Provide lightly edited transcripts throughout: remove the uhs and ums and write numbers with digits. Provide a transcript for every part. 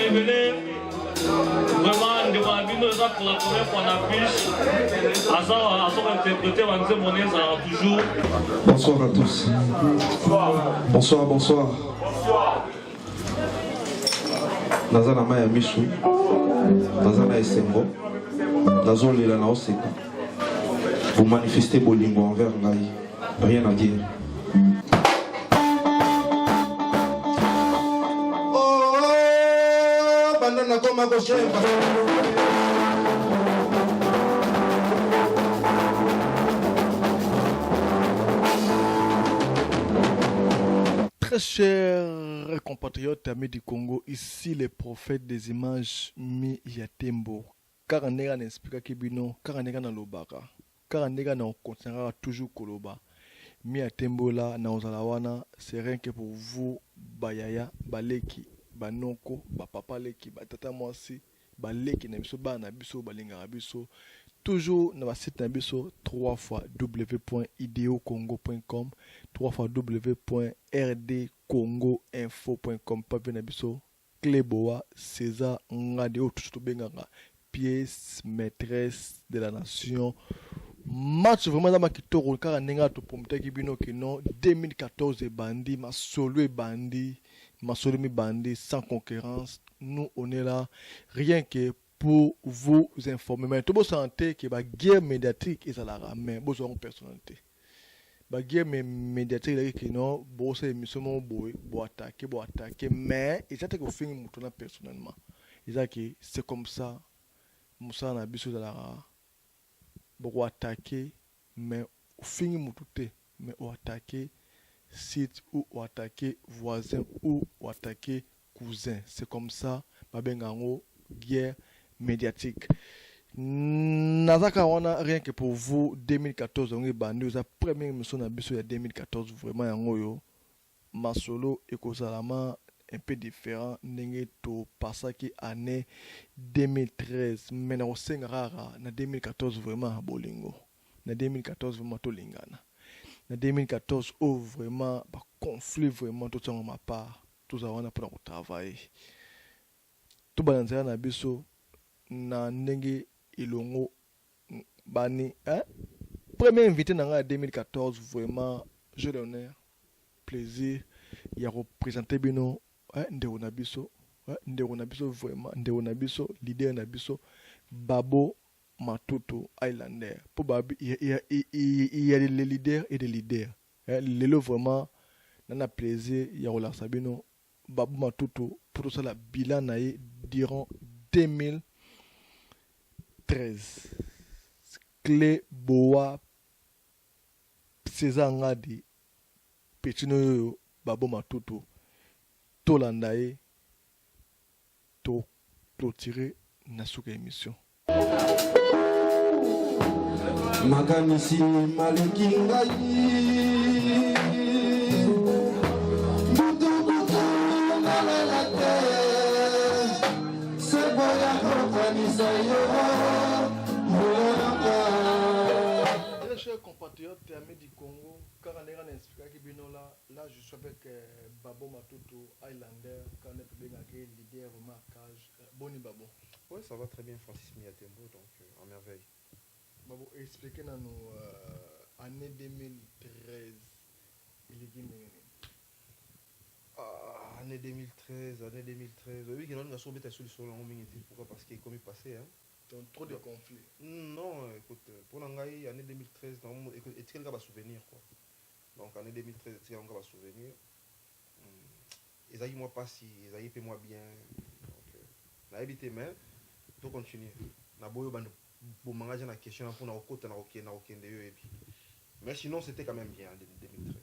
révélé vraiment devant nous ça pour la première fois en affiche. À ça interpréter ça toujours. Bonsoir à tous. Bonsoir, bonsoir. Nazana Maya Michou, Nazana Esengo, Nazolela na Oseka. Vous manifestez Bolingo envers Ngaï. Rien à dire. Oh, banana comme à Très chers compatriotes amis du Congo, ici les prophètes des images Mi Yatembo. Karanega n'explique Kibino, Karanega na Lobaka, Karanega na continuera toujours Koloba. Mi Yatembo là, na Ozalawana, c'est rien que pour vous, Bayaya, Baleki, Banoko, Bapapa Leki, Batata Mwasi, Baleki, Nabiso, Banabiso, Balinga Biso. Toujours dans la site Nabiso, 3 fois www.ideocongo.com, 3 fois www.rdcongoinfo.com, Pape Nabiso, Cléboa, César Ngadeo, tout benganga, pièce maîtresse de la nation. Match vraiment dans ma kitoro, car à Nenga to pomte kibino kino, 2014 et bandi, ma solo et bandi, ma solo mi bandi, sans concurrence. Nous on est là, rien que pour vous informer. Mais tout le monde sentait que la guerre médiatique est à la ramène, vous avez une personnalité. La guerre médiatique est que non, vous avez une mission, vous attaquer, mais ils ont que fin de personnellement. Ils ont que c'est comme ça, Moussa n'a pas de la vous attaquer, mais fin de mais vous attaquer site ou attaquer voisin ou attaquer cousin. C'est comme ça, Babengango, guerre médiatique. Nazaka wana rien que pour vous 2014 on est bandu la première émission na biso ya 2014 vraiment yango yo masolo ekozalama un peu différent ndenge to pasaki année 2013 mais na osenga rara na 2014 vraiment bolingo na 2014 vraiment to lingana na 2014 oh vraiment ba conflit vraiment tout ça ma part tout ça wana pour travailler tout balanzera na biso na ndenge ilongo bani premier invité dans 2014 vraiment je l'honneur plaisir il a représenté bino ndeko na biso vraiment ndeko na biso leader na biso Babo Matutu Islander pour babi il y a les leaders et des leaders lelo vraiment nana plaisir il y a relâché bino Babo Matutu pour ça la bilan naïe durant 2013 Clé Boa César Ngadi Petino Yoyo Babo Matutu Tolandaye To clôturer Nasuka émission Maganisi Malikingai Très chers compatriotes et amis du Congo, quand on est en expliqué là je suis avec Babo Matutu Islander, quand on est leader au marquage. Boni Babo. Oui, ça va très bien, Francis Miatembo, donc en merveille. Babo, expliquez-nous année 2013, il est guinéen. Année 2013. Oui, il y a une solution pourquoi parce qu'il est comme passé. Hein. Donc, trop de conflits. Non, écoute, pour l'année 2013, est-ce qu'il y a un souvenir quoi. Donc, année 2013, est-ce qu'il y a un souvenir. Ils aillent moi pas si, ils aillent moi bien. Donc, n'a évité, mais tout continue. N'a beau pour m'engager dans la question pour nous côté mais sinon, c'était quand même bien en 2013.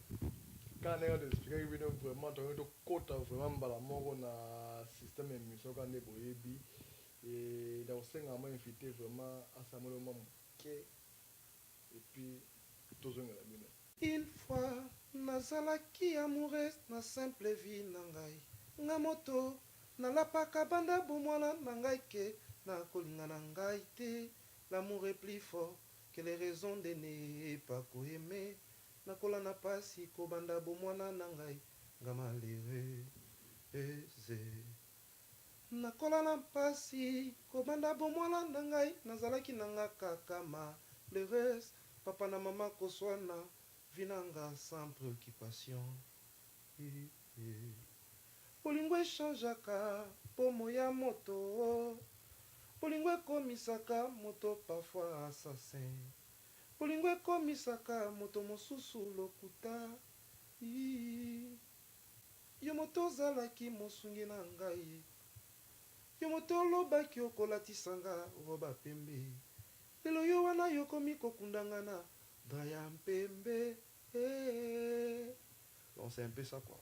Quand on est expliqué vraiment donc côté vraiment balamoko na système émission quand on est boyebi et dans ce qu'on m'a invité vraiment à Samuel Mamuke et puis tous les gens. Une fois nazalaki amoureuse na simple vie nangai ngamoto nalapaka banda bomwana nangai ke na kolinga nangai te l'amour est plus fort que les raisons de ne pas aimer nakola na pasi kobanda bomwana nangai ngamalere eze nakola na mpasi kobanda bomwana na ngai nazalaki na nga kaka malheureuse papa na mama koswana vinanga sans préoccupation bolingo echangeaka pomo ya moto bolingo ekomisaka moto parfois assassin bolingo ekomisaka moto mosusu lokuta yo moto ozalaki mosungi na ngai yo moto olobaki okolatisanga roba pembe lelo yo wana yokomi kokundanga na draya mpembe donc c'est un peu ça quoi.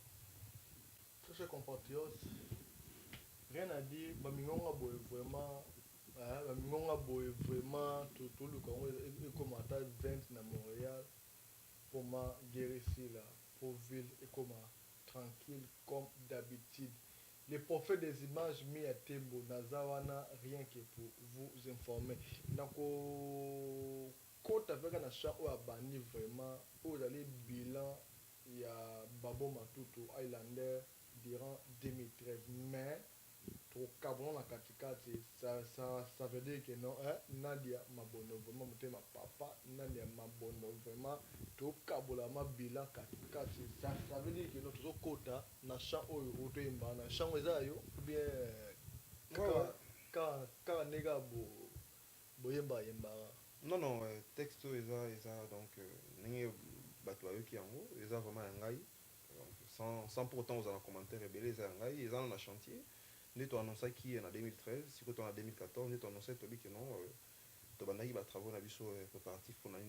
Très chers compatriotes, rien à dire, Bamingonga boy vraiment, Bamingonga boy vraiment, tout le Congo est comme à 20 na Montréal, pour ma guérir ici là, pour ville et comme tranquille comme d'habitude. Les prophètes des images mis à Tembo, Nazawana, rien que pour vous informer. Nako, quand avec un achat ou à Bani vraiment, vous allez bilan, il y a Babo Matuto, Highlander, durant 2013, mais trop cabron la katikati, ça veut dire que non, Nadia Mabono, vraiment, ma papa, Nadia Mabono, vraiment, trop kabola ma bilan katikati, ça veut dire que notre quota, na champ ou imba, na champ ou bien, quand nega boyemba yemba. Non, non, texte eza donc, n'est bateau qui en haut, eza vraiment un gars. Sans pour autant, vous avez un commentaire rebelle, ils ont un chantier. Nous avons annoncé qui en 2013, si vous en 2014, nous avons annoncé que non, tu as des travaux préparatifs pour un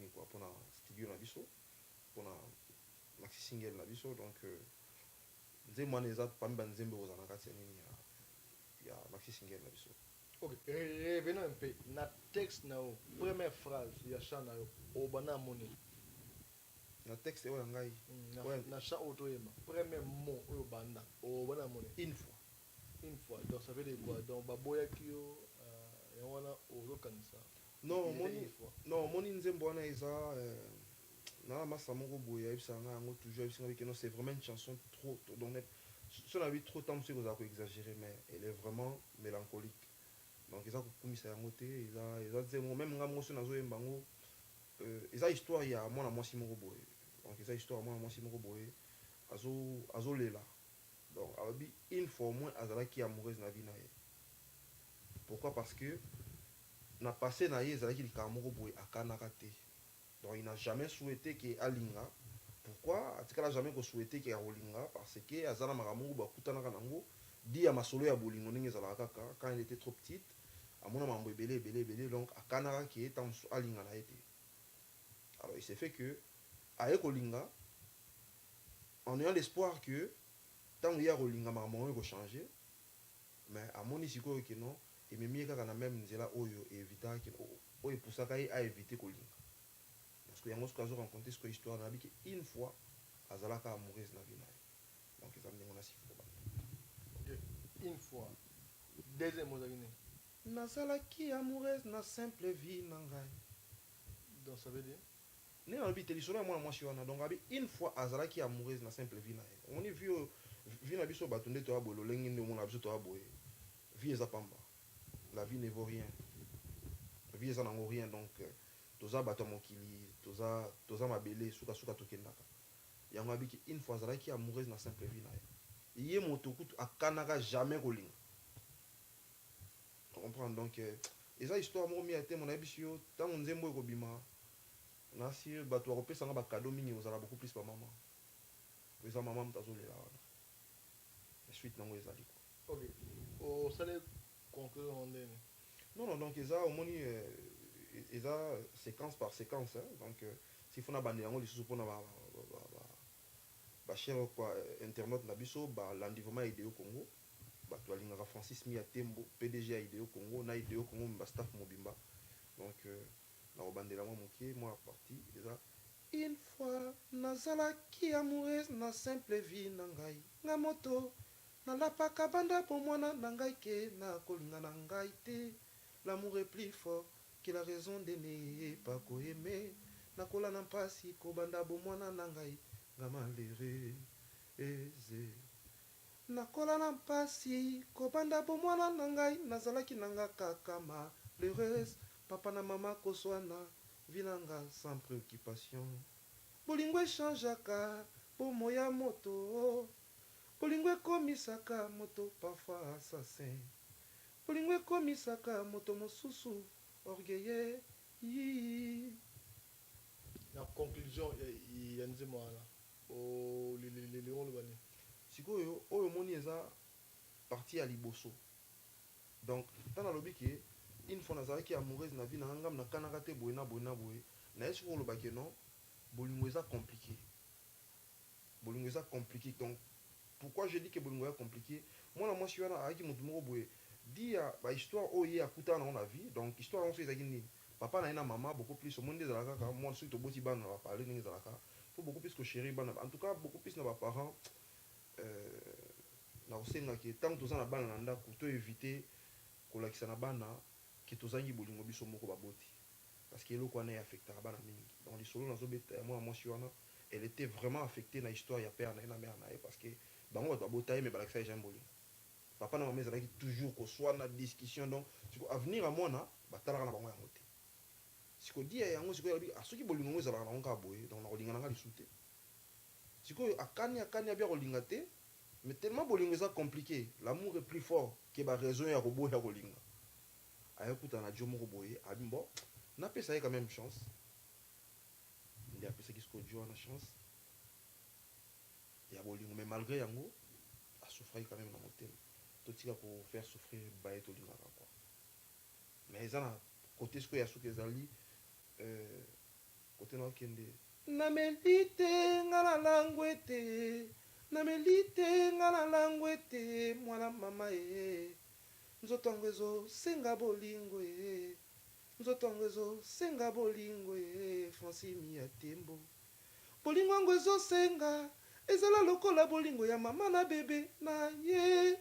studio, pour un maxi single. Donc, nous avons pas mis de maxi single. Ok, revenons un peu. Na texte, première phrase, il y a chant, Obana Moni. Na texte oyo ngai na cha otoyema premier mot oyo banda o bana mone une fois donc ça veut dire quoi donc baboya kio ya wana ozo kanisa non moni nzembo wana eza na masa moko boya ebisanga yango toujours ebisanga que non c'est vraiment une chanson trop donc sur la vie trop temps c'est vous avez exagéré mais elle est vraiment mélancolique donc eza kokumisa yango te eza nzembo même nga moso nazo yembango eza histoire ya mwana mwasi moko boye donc eza histoire ya mwana mwasi moko boye azolela donc alobi une fois au moins azalaki amoureuse na vie na ye pourquoi parce que na passé na ye ezalaki likambo moko boye akanaka te donc il n'a jamais souhaité que alinga pourquoi atikala jamais kosouhaité ke akolinga parce que aza na makambo moko bakutanaka nango di ya masolo ya bolingo ndenge ezalaka kaka quand il était trop petite amona mambo ebele donc akanaka ke ntango mosusu alinga na ye te. Alors il s'est fait que aye kolinga en ayant l'espoir que tant ya kolinga makambo ko changer mais amoni sikoyo ke non ememi kaka na même nzela oyo éviter que oyo pusaka ye a éviter kolinga parce que yango sokazo rencontrer ce histoire na biki une fois azalaka amoureuse na vie na ye donc ça me demande si faut ok une fois deuxième mot zakine nazalaki amoureuse na simple vie na ngai donc ça veut dire ne na bité lisolo moi moi suis wana donc abi une fois azalaki amoureuse na simple vie na ye on est vu na biso bato nde to abolo lengi nde mona biso to aboye vie eza pamba la vie ne vaut rien la vie eza nango rien donc toza bato ya mokili toza mabele suka tokendaka yango abiki une fois azalaki amoureuse na simple vie na ye ye moto kutu akanaka jamais kolinga on comprend donc eza histoire moko mi ya te mona biso yo ntango nzembo ekobima nasi bato bakopesanga bakado mingi ozala beaucoup plus bamama eza mama moto azolela wana suite nango ezali quoi ok osale conclusion ndeni non donc eza omoni eza séquence par séquence donc s'il faut na bande yango lisusu mpona bachere quoi internaute na biso balandivement ya ideo congo bato balingaka Francis Mia Tembo PDG ya ideo congo na ideo congo bastaff mobimba donc nakobandela mwa mokie mwa parti eza une fois nazalaki amoureuse na simple vie na ngai nga moto nalapaka banda po mwana na ngai ke nakolinga na ngai te l'amour est plus fort que la raison de ne pas koyeme nakola na mpasi kobanda bomwana na ngai nga malheureux eze nakola na mpasi kobanda bomwana na ngai nazalaki na nga kaka malheureuse papa na mama koswana vi na nga sans préoccupation bolingo echangeaka bomo ya moto bolingo ekomisaka moto parfois assassin bolingo ekomisaka moto mosusu orgueilleux. Na conclusion ya nzima wana olingo lobani sikoyo oyo moni eza parti ya liboso donc ntango nalobi ke une fois nazalaki amoureuse na vie na nga ngam nakanaka te boye na boye na boye naye sikoyo olobaki non bolingo eza compliqué bolingo eza compliqué donc pourquoi je dis que bolingo eza compliqué mwana mwasi wana ayaki motu moko boye dia bahistoire oyo ye akutana nango na vie donc histoire yango so ezalaki nini papa na ye na mama beaucoup plus omoni nde ezalaka kaka mwana soki toboti bana na baparle ndenge ezalaka faut beaucoup plus kochérir bana en tout cas beaucoup plus na baparent na kosengaki ntango toza na bana na ndako to éviter kolakisa na bana ke tozangi bolingo biso moko baboti parce que eloko wana affectaka bana mingi donc lisolo nazobeta ya mwana mwasi wana elle était vraiment affectée na histoire ya père na ye na mère na ye parce que bango bato babota ye me balakisa ye jambe bolingo papa na mama ezalaki toujours koswana discussion donc siko avenir ya mwana batalaka na bango yango te sikodia yango sikoyo alobi soki bolingo ngo ezalaka nango kaka boye donc nakolinga nanga lisu te sikoyo akani abia kolinga te mais tellement bolingo eza compliqué l'amour est plus fort ke baraison ya koboya kolinga ayekuta na dio moko boye abi bon napesa ye quand même chance nde apesaki sikoyo dio wana chance ya bolingo mais malgré yango asouffraki quand même na motema totika kofaire souffrir baye tolingaka quoi mais eza na côté sikoyo ya suki ezali côté na okende nameli te nga na langwe te nameli te nga na langwe te mwana mama ye nzoto yango ezosenga bolingo ye nzoto yango ezosenga bolingo ye francimi ya tembo bolingo yango ezosenga ezala lokola bolingo ya mama na bebe na ye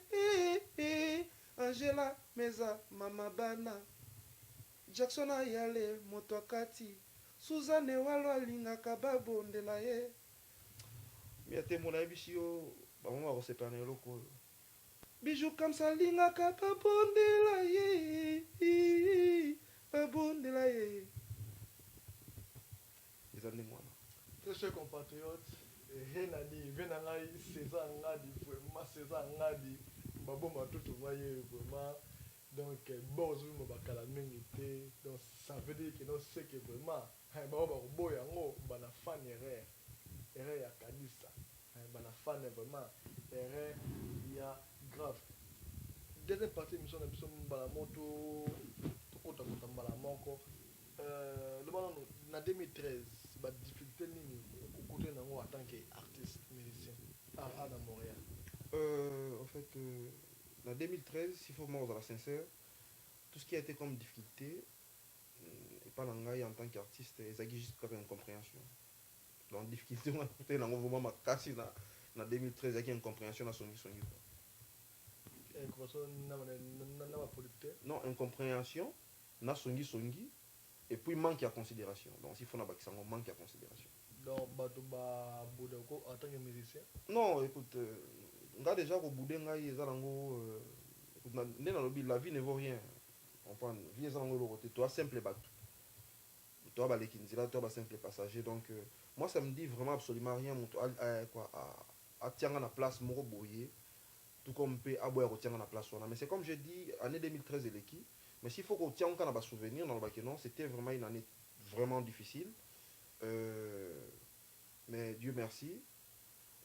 angela meza mama bana jackson ayale moto akati suzanne walo alingaka babondela ye mi atembo nayebisi yo bamama bakosepela na eloko oyo biju kamsa alingaka babondela ye babondela ye eza ndenge wana très cher compatriote henani vena ngai César Ngadi vraiment César Ngadi baboma tutu maye vraiment donc bon zo mo bakala mingi te donc ça veut dire que non c'est que vraiment ba boya ngo bana fan erreur ya kanisa bana fan vraiment erreur ya grave deuxième partie mission na biso mbala moto tokota kota mbala moko le ballon na 2013 ba difficulté nini côté nango en tant qu'artiste musicien à Montréal. En fait en 2013 s'il faut moi être sincère tout ce qui a été comme difficulté et pas en tant qu'artiste ezaki juste comme une incompréhension donc difficulté on a côté nango vraiment makasi na 2013 ezaki incompréhension na songi quoi incompréhension na ba producteur non incompréhension na songi et puis manque à considération donc s'il faut na bakisa ngo manque à considération donc bato ba bodako en tant que musicien non écoute nga déjà ko boudé ngai eza nango nde na lobi la vie ne vaut rien comprendre vie eza nango lokote toi simple bato toi baleki nzila toi ba simple passager donc moi ça me dit vraiment absolument rien moto quoi a tianga na place moko boye tout comme pe aboya ko tianga na place wana mais c'est comme je dis année 2013 eleki mais s'il faut qu'on tienne quand on a souvenir dans le bac non c'était vraiment une année vraiment difficile mais Dieu merci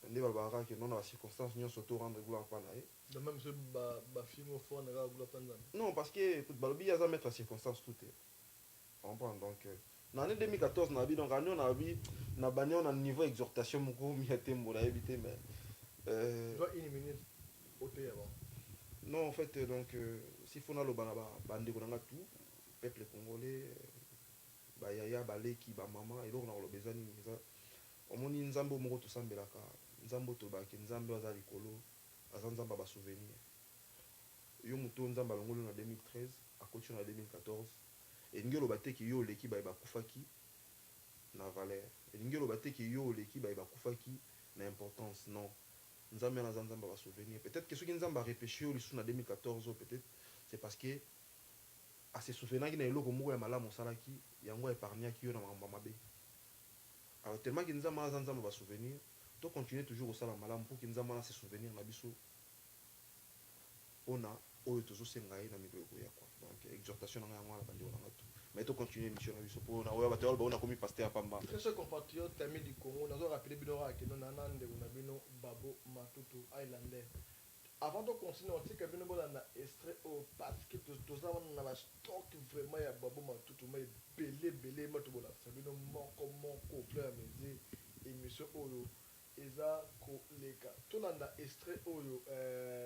ne balbara que non dans la circonstance nous surtout rendre gloire pas naé de même ce ba film au fond na gloire panza non parce que écoute balobi ya za mettre en circonstance tout est on prend donc en année 2014 na bi donc année on a bi na bani on a niveau exhortation moko mi atembo na éviter mais doit éliminer côté avant non en fait donc s'il faut na lo bana ba ndeko na tout peuple congolais ba yaya baleki ba mama et donc na lo bezani ça omoni nzambe moko to sambelaka nzambe to ba ke nzambe aza likolo azanzamba ba souvenir yo muto nzamba longolo na 2013 akoti na 2014 et ngelo bateki yo leki ba kufaki na valeur et ngelo bateki yo leki ba kufaki na importance non nzambe na nzamba va souvenir peut-être que ceux qui nzamba repêché au en 2014 peut-être c'est parce que à se souvenir qu'il y a eloko moko ya malamu salaki yango épargné qui yo na mamba mabe alors tellement que nzamba na nzamba va souvenir to continuer toujours au sala malamu pour que nzamba na se souvenir na biso on a oyo tozo sengai na mikolo ya quoi donc exhortation na yango na bandi on a tout mais to continuer mission na biso pour na oyo bato ba on a commis pasteur pamba très cher compatriote ami du Congo nazo rappeler bino que non nanande on a bino Babo Matutu Islander avant de continuer on sait que bino bolanda extrait au parce que tout ça on a la stock vraiment ya Babo Matutu mais belé moto bola ça bino mon frère mes émission oyo eza koleka tolanda extrait oyo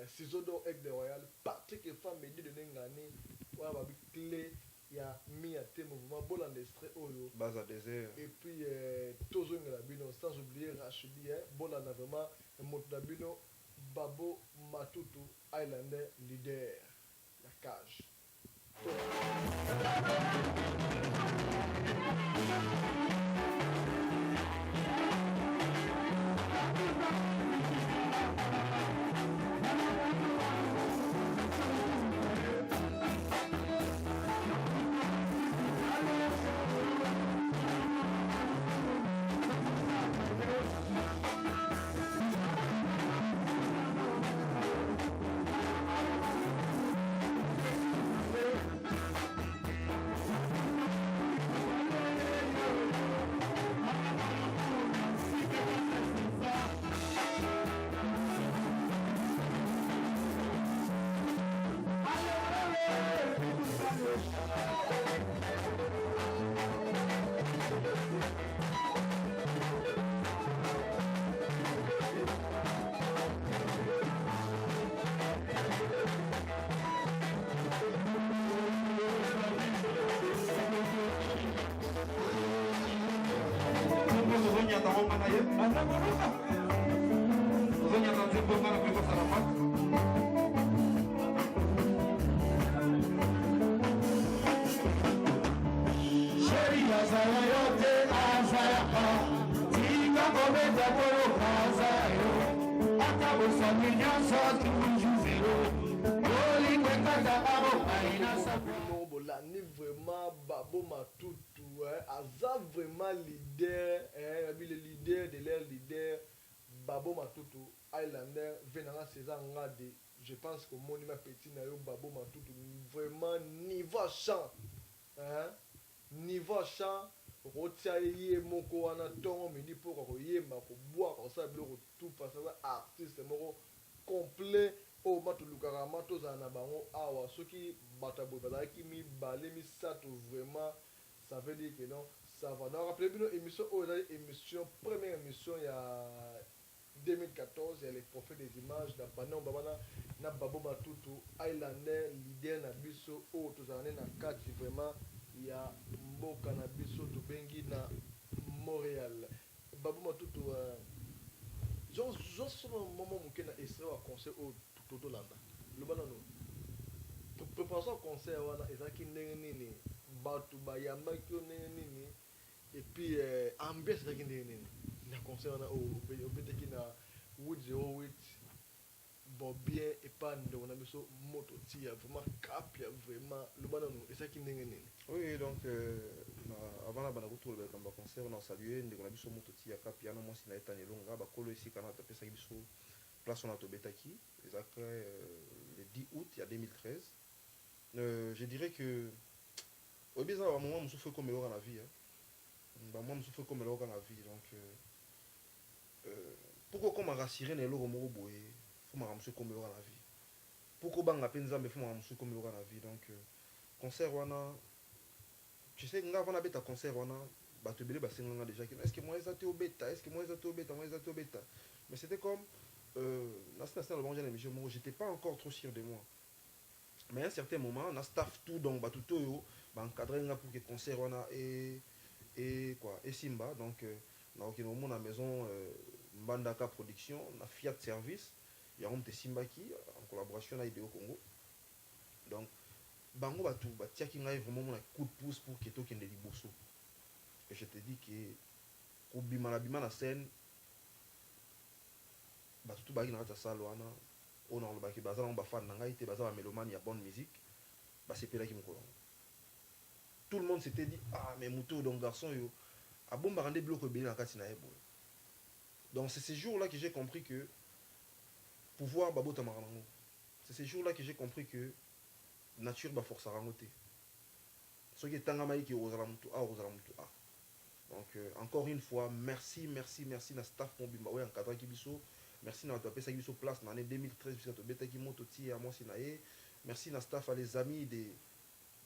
ciseaux d'or avec des royal Patrick et femme de ngani wa ba clé ya mi à mouvement bolanda extrait oyo base désert et puis tozongela bino sans oublier Rachidi bolanda vraiment moto bino Babo Matutu Islander leader la cage vraiment Babo Matutu aza vraiment leader le leader de leur leader Babo Matutu Islander venant César Ngade je pense que mon ma petit na yo Babo Matutu vraiment niveau chant niveau chant rotia ye moko wana tongo midi pour ko yemba ko boire ko ça bloko tout face à artiste moko complet o matulukaka matoza na bango awa soki batabo bazalaki mibale misato vraiment ça veut dire que non ça va donc rappeler bino émission émission première émission il y a 2014 il y a les prophètes des images na bana babana na Babo Matutu Islander leader na biso o tozana na kati vraiment il y a mboka na biso to bengi na Montréal Babo Matutu juste moment moké na extrait wa concert au Toto Landa le bana no préparation concert wana ezaki ndenge nini bato bayambaki ndenge nini et puis ambiance ezaki ndenge nini na concert wana obetaki na 808 bon bien et pas ndeko na biso moto tia vraiment cap ya vraiment le bana no ezaki ndenge nini oui donc avant la bana kutu le kamba concert on a salué ndeko na biso moto tia cap ya no mo sina etani longa ba kolo ici kana tapesa biso place on a tobetaki ezaka le 10 août il y a 2013 je dirais que au bizarre à un moment me souffre comme dans la vie moi me souffre comme dans la vie donc pourquoi comme rassurer les logo moko boye faut me ramser comme dans la vie pourquoi banga penza mais faut me ramser comme dans la vie donc concert wana tu sais nga avant beta concert wana bato belé basenga déjà est-ce que moi ezate au bêta mais c'était comme dans le bon genre d'émission j'étais pas encore trop sûr de moi mais à un certain moment on a staff tout donc batuto yo encadré pour que concert on a et quoi et Simba donc na ok au la maison Mbandaka production na Fiat service il y a honte Simba qui en collaboration avec Ideo Congo donc bango batu batia ki ngai vraiment un coup de pouce pour que to kende liboso et je te dis que ko bima na scène bato tu baki na kati ya salle wana oyo na olobaki baza nango bafane na ngai te baza bamélomane ya bonne musique basepelaki mokolo yango tout le monde s'était dit ah mais moto donc garçon yo abombaka nde biloko ebele na kati na ye boye. Donc c'est ces jours là que j'ai compris que pouvoir babotamaka nango. C'est ces jours là que j'ai compris que nature baforçaka yango te soki etangama eke ozala motu a ozala motu a. Donc encore une fois merci na staff mobimba oyo encadraki biso. Merci na bato bapesaki biso place na année 2013 bisika tobetaki moto ti ya mwasi na ye. Merci na staff à les amis de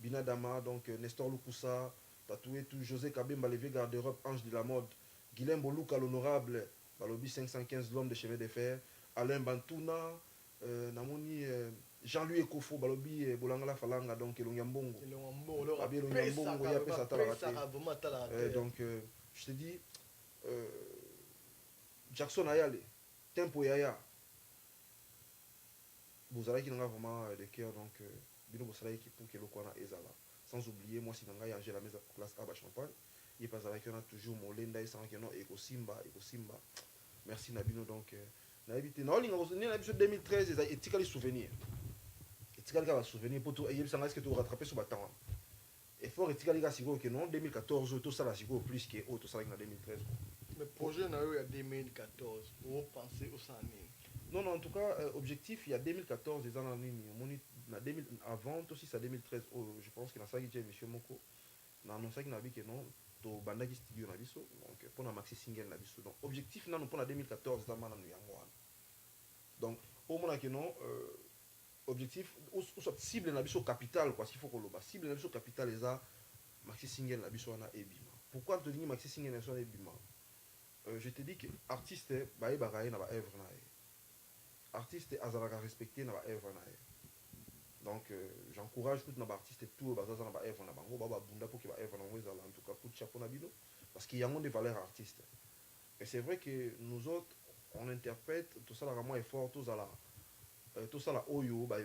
Binadama, donc Nestor Lukusa, Tatoué tout, José Kabemba, le vieux garde-robe, Ange de la mode, Guilhem Bolouka, l'honorable, Balobi 515, l'homme de chemin de fer, Alain Bantouna, Namoni, Jean-Louis Ekofo, Balobi, Bolangala Falanga, donc Elongyambongo. Donc je te dis, Jackson Ayale, Tempo Yaya, vous allez qui n'ont vraiment de cœur, donc bino bosala qui pour que le coin ezala. Sans oublier moi si nanga yanger la maison classe A champagne, il pas avec on a toujours molenda et sans que non Simba. Merci Nabino donc na évité na linga bosoni na biso 2013 et etikali souvenir. Etikali ka souvenir pour tout et ça est-ce que tu rattraper sur battant. Effort etikali ka siko que non 2014 tout ça la siko plus que tout ça en 2013. Mais projet na yo ya 2014, vous pensez au sani. Non, en tout cas, objectif, il y a 2014, les années avant, aussi c'est 2013, je pense qu'il y a ça qui est M. Moko. On a annoncé qu'il y a que non, to bandaki studio na biso, donc pour la maxi single na biso. Donc objectif là nous pour la 2014, ça m'a donc au moins que non, objectif ou soit cible na biso capital quoi, s'il faut qu'on le bas cible na biso capital les a maxi single na biso na ebima. Pourquoi te dis maxi single na biso na ebima? Je te dis que artiste ba e bagaye na ba œuvre na e. Artiste azalaka respecté na ba œuvre na ye. Donc j'encourage tout na ba artiste tout bazaza na ba œuvre na bango ba bunda pour que ba œuvre na ngo ezala en tout cas coup de chapeau na bino parce qu'il y a des valeurs artistes. Et c'est vrai que nous autres on interprète tout ça là vraiment effort tout ça là oyo ba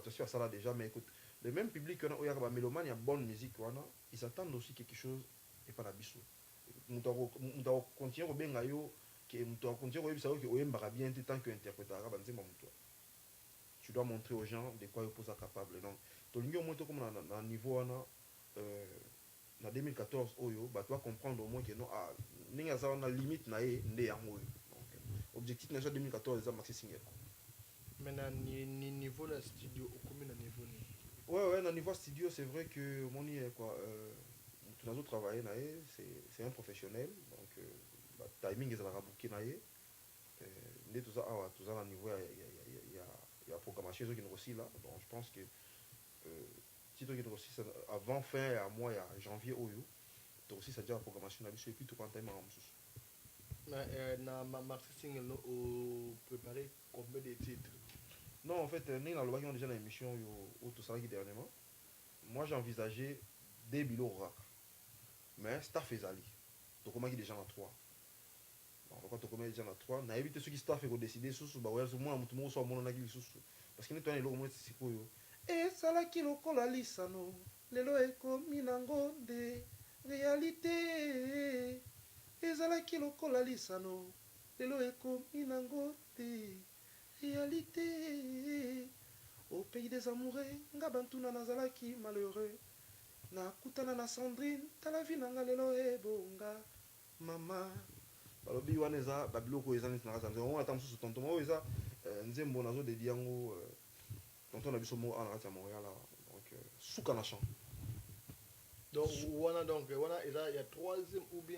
tu sais ça là déjà mais écoute le même public que oya ba mélomane ya bonne musique wana ils attendent aussi quelque chose et pas la biso. Muto continuer benga yo que tu bien tant que interpréteur tu dois montrer aux gens de quoi ils sont capables. Donc tu as comme dans niveau na 2014 oyo bah tu vas comprendre au moins que non ah ninga ça on a limite na e ndé yango. Donc objectif na 2014 c'est maxi single. Maintenant ni niveau de studio au combien de niveau ni? Ouais dans niveau studio c'est vrai que mon quoi tu as travaillé na e c'est un professionnel donc timing est à la rabouquer na e ndé tout ça à niveau il y a programmation qui nous aussi là donc je pense que si tu as aussi avant fin à mois à janvier oyo tu aussi ça déjà la programmation na biso et puis tout quand time en sous na marketing au préparer combien de titres? Non en fait nous dans le déjà dans l'émission yo tout ça qui dernièrement moi j'ai envisagé des bilans rack mais staff ezali to comment qui déjà en 3 quand tu commences déjà en 3 na éviter ceux qui staff et décider sous ba ouais moi mutu mo so mo na ki sous parce que nous tourner logo mo sikoyo et sala ki lokola lisano lelo ekomi nango de réalité ezala ki lokola lisano lelo ekomi nango de réalité au pays des amoureux nga bantuna nazalaki malheureux na kutana na Sandrine tala vie nanga lelo ebonga mama balobi wana eza babiloko eza neti na kati on attend sous tonton mo eza nzembo nazo de diango tonton na biso mo ana kati ya Montréal donc suka na champ donc wana eza il y a 3e ou bien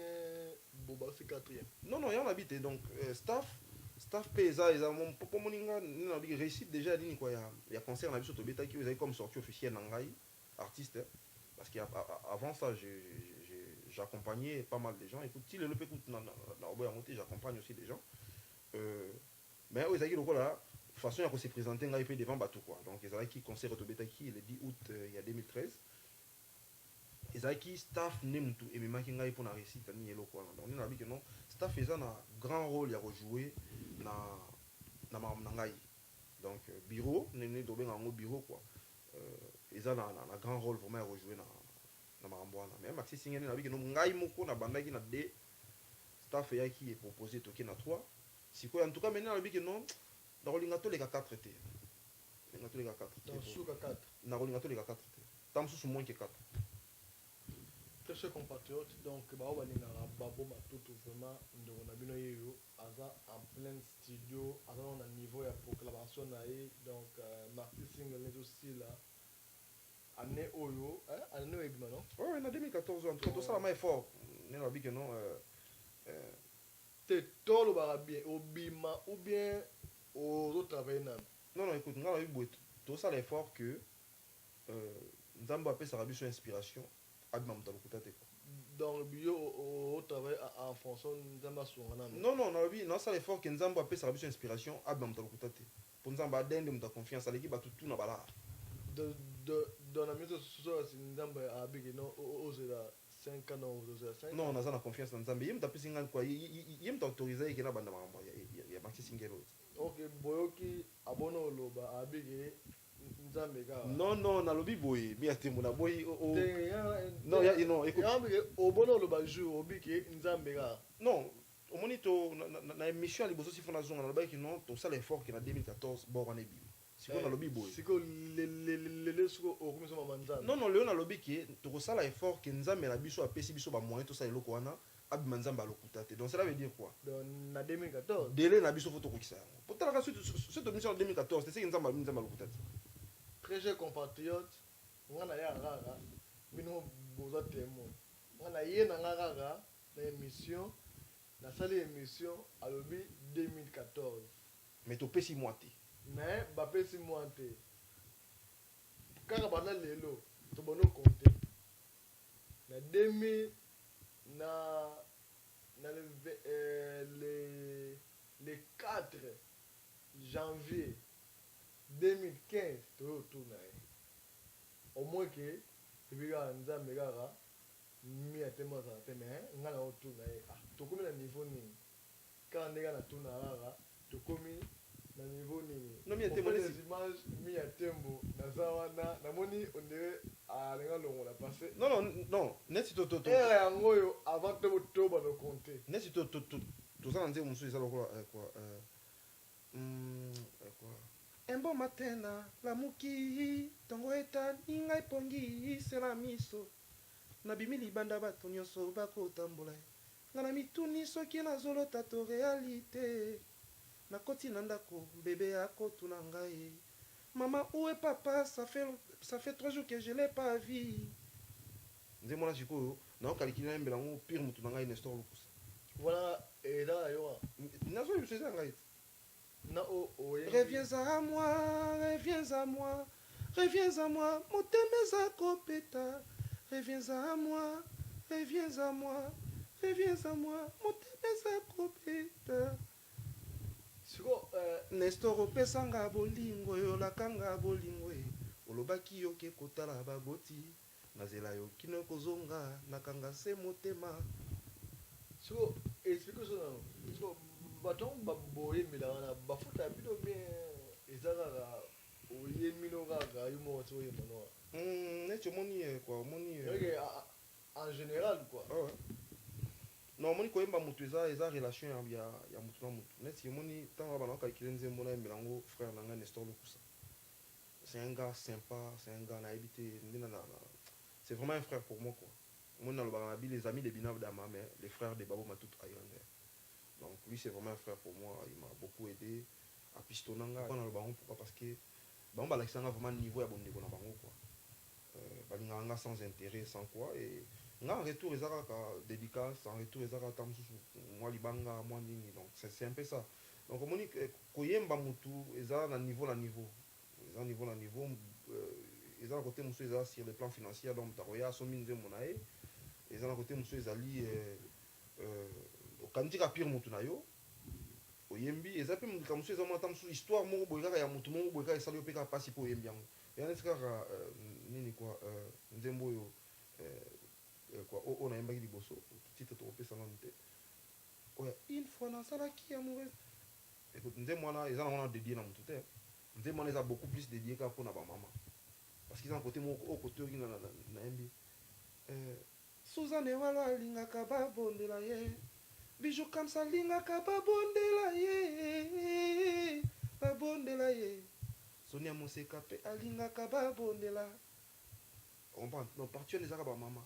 boba c'est 4e? Non il y en habite donc staff pesa eza mon popo moninga na bi réussite déjà nini quoi il y a concert na biso to betaki ils comme sortie officielle na ngai artiste parce qu'avant ça j'accompagnais pas mal de gens écoute si le écoute j'accompagne aussi des gens mais aux aguilles là façon à se présenter ngai devant bateau quoi donc ils avaient qui concert au betaki le 10 août il y a 2013 ils avaient qui staff nemtu et même qui ngai pour na réussite ni elo quoi donc on a dit que non staff ils ont un grand rôle à rejouer na ngai donc bureau né do ben en bureau quoi ils ont un grand rôle vraiment à rejouer na marambwana mais maxi singene na biki no ngai moko na bandaki na D staff ya qui est proposé toke na 3 sikoyo en tout cas maintenant nalobi ke non nakolinga toleka 4 te linga toleka 4 Donc, Souka 4. nakolinga toleka 4 te ta mosusu moins que 4 Très chers compatriotes, donc balinga babo matutu vraiment ndeko na bino yeyo aza en plein studio, aza na niveau ya proclamation na ye, donc Marty Single les aussi là. Année oyo, année ebima non? Ouais, en 2014 en tout cas ça va effort nalobi ke non Te tolo bara bien obima ou bien au travail na. non écoute nga nalobi boye tosala effort que nzambe apesaka biso inspiration abima moto alokuta te quoi. Dans le bio au travail en fonction nzamba songana. Non nalobi nasala effort que nzambe apesaka biso inspiration abima moto alokuta te mpo nzambe adende moto ya confiance aleki bato tuna balaa Dans la maison c'est nzamba abiki non ozela 5 ans non ozela 5 non naza na confiance na nzambe ye moto apesi ngai kwa ye moto autorise eke na banda makambo ya Maxi Singelo. Ok, boyoki abona oloba abiki nzambe ka. Non nalobi boye mi atembo na boye non écoute abiki obona oloba jour obiki nzambe ka. non omoni to na émission ya liboso sifo nazonga nalobaki non tosala effort ke na 2014 bor wana ebima sikoyo nalobi boye sikoyo lelo sikoyo okomisa mama nzambe. non lelo nalobi ke tokosala effort ke nzambe na biso apesi biso bamoyen tosala eloko wana abima nzambe alokuta te donc cela veut dire quoi na 2014 délai na biso fo tokokisa yango potalaka soki émission en 2014 te seki nzambe alokuta te. Très chers compatriotes, ngana ya rara bino boza témoin ngana ye na rara na émission na sali émission alobi 2014 mais topesi mwa te mais bapesi mwa te kaka bana lelo tobono compter na 2000 na le 4 janvier 2015 toyotuna ye au moins ke ebika nzambe kaka mi atema azala te mais nga na otuna ye tokomi na niveau nini kaka ndenge na tuna kaka tokomi na niveau nini image mi ya tembo naza wana namoni ondire alinga longola parce non neti ere yango oyo avant te botoba no compte neti toza na nzembo mosusu eza lokola quoi un bon matin lamuki ntongo etani ngai pongi sela miso nabimi libanda bato nyonso bakotambola nga na mituni soki nazolota to réalité nakoti na ndako bebe akotuna ngai mama où est papa ça fait 3 jours que je l'ai pas vu nzembo na sikoyo naokalikili nayembela ngo pire motu na ngai Nestor Lukusa voilà ezala yo nazoyi biso eza ngai reviens à moi, reviens à moi, reviens à moi, motemeza kopeta. Reviens à moi, reviens à moi, reviens à moi, motemeza kopeta. Siko Nestor opesanga bolingo yo lakanga bolingo e. Olobaki yo ke kotala baboti. Nazela yo kino kozonga nakanga se motema. Siko explique ça non. Siko baton baboye milana bafuta bino bien ezaka oyemino kaka yumo tsoye mono necho moni quoi moni en général quoi non moni koyemba mutu eza relation ya mutu na mutu neti moni tanga bana kalkile nzembo na yembelango frère nanga Nestor Lukusa c'est un gars sympa c'est un gars na habité c'est vraiment un frère pour moi quoi moni na lobaka na les amis de Binav Dama mais les frères de Babo Matutu Islander. Donc lui c'est vraiment un frère pour moi, il m'a beaucoup aidé à pistonanga dans le ballon pourquoi parce que bon bah l'accent vraiment niveau à bon niveau na bango quoi. Balinganga sans intérêt sans quoi et nga en retour les araka dédicace en retour les araka tamsu moi libanga moi nini donc c'est un peu ça. Donc on dit koyemba mutu ezala na niveau ezala niveau ezala côté musu ezala sur le plan financier donc taroya so minze monae ezala côté musu ezali okandika pire mutu na yo oyembi eza pe mutu kamusu eza mata musu histoire moko boye kaka ya mutu moko boye kaka esali yo pe kaka pasi po oyembi yango yana esi kaka nini kwa nzembo oyo kwa oyo nayembaki liboso titre tokopesa nanu te oya une fois nasalaki amoureuse écoute nzembo wana eza nango na dédié na mutu te nzembo wana eza beaucoup plus dédié kaka mpona bamama parce que eza na côté moko oyo côté oyo nayembi Suzanne walo alingaka babondela ye Bijou comme ça lingaka babondela ye babondela ye Sonia Moseka pe alingaka babondela on prend non partir les arabes maman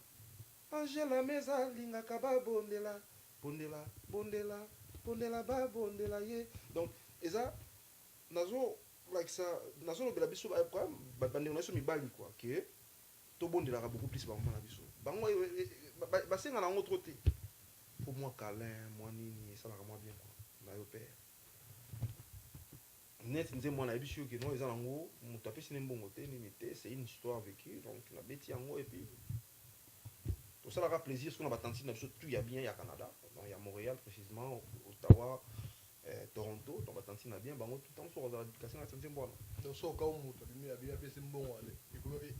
Angela meza lingaka babondela bondela bondela bondela babondela ye donc eza nazo like ça nazo lobela biso ba problème bande na so mibali quoi que to bondela beaucoup plus ba maman na biso bango ba senga na ngo trop te pour moi câlin moi nini ça la moi bien quoi na yo père net nze moi na biso que non eza nango mutu apesi ne mbongo te nini te c'est une histoire vécue donc na beti yango et puis tout ça la plaisir sur na batantine na biso tout ya bien ya Canada donc ya Montréal précisément Ottawa Toronto donc batantine na bien bango tout temps sur la éducation na tantine bona donc so ka mutu bimi abia pesi mbongo ale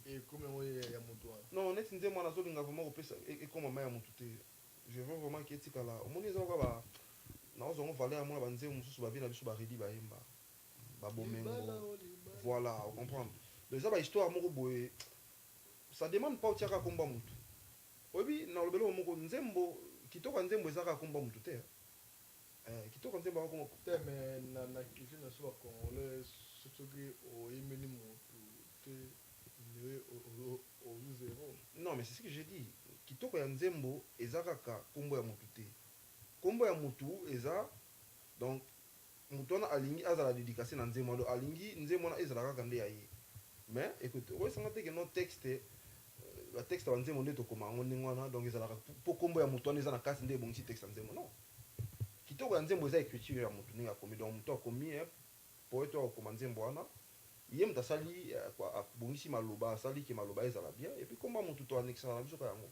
et comme on ya mutu non net nze moi na zo linga vraiment opesa et comme mama ya mutu te je veux vraiment que etika la omoni eza ko ba na ozongo valer à moi ba nze mususu ba bien na biso ba redi ba yemba ba bomengo voilà on comprend donc ça ba histoire moko boye ça demande pas otiaka komba mutu obi na lobelo moko nzembo kitoko nzembo ezaka komba mutu te kitoko nzembo ko te mais na kifi na so ba congolais surtout que o imeni mutu te au zéro. Non mais c'est ce que j'ai dit kitoko ya nzembo ezaka ka kombo ya mutu te kombo ya mutu eza donc mutu wana alingi azala dédicacé na nzembo alo alingi nzembo wana ezala kaka nde ya ye mais écoute oyesanga te ke no texte la texte wa nzembo nde tokoma yango ndenge wana donc ezalaka po kombo ya mutu wana eza na kati nde ebongisi texte ya nzembo non kitoko ya nzembo eza écriture ya mutu ndenge akomi donc mutu akomi poete akokoma nzembo wana ye mutu asali abongisi maloba asali ke maloba ezala bien et puis kombo ya mutu to annexaka na biso ka yango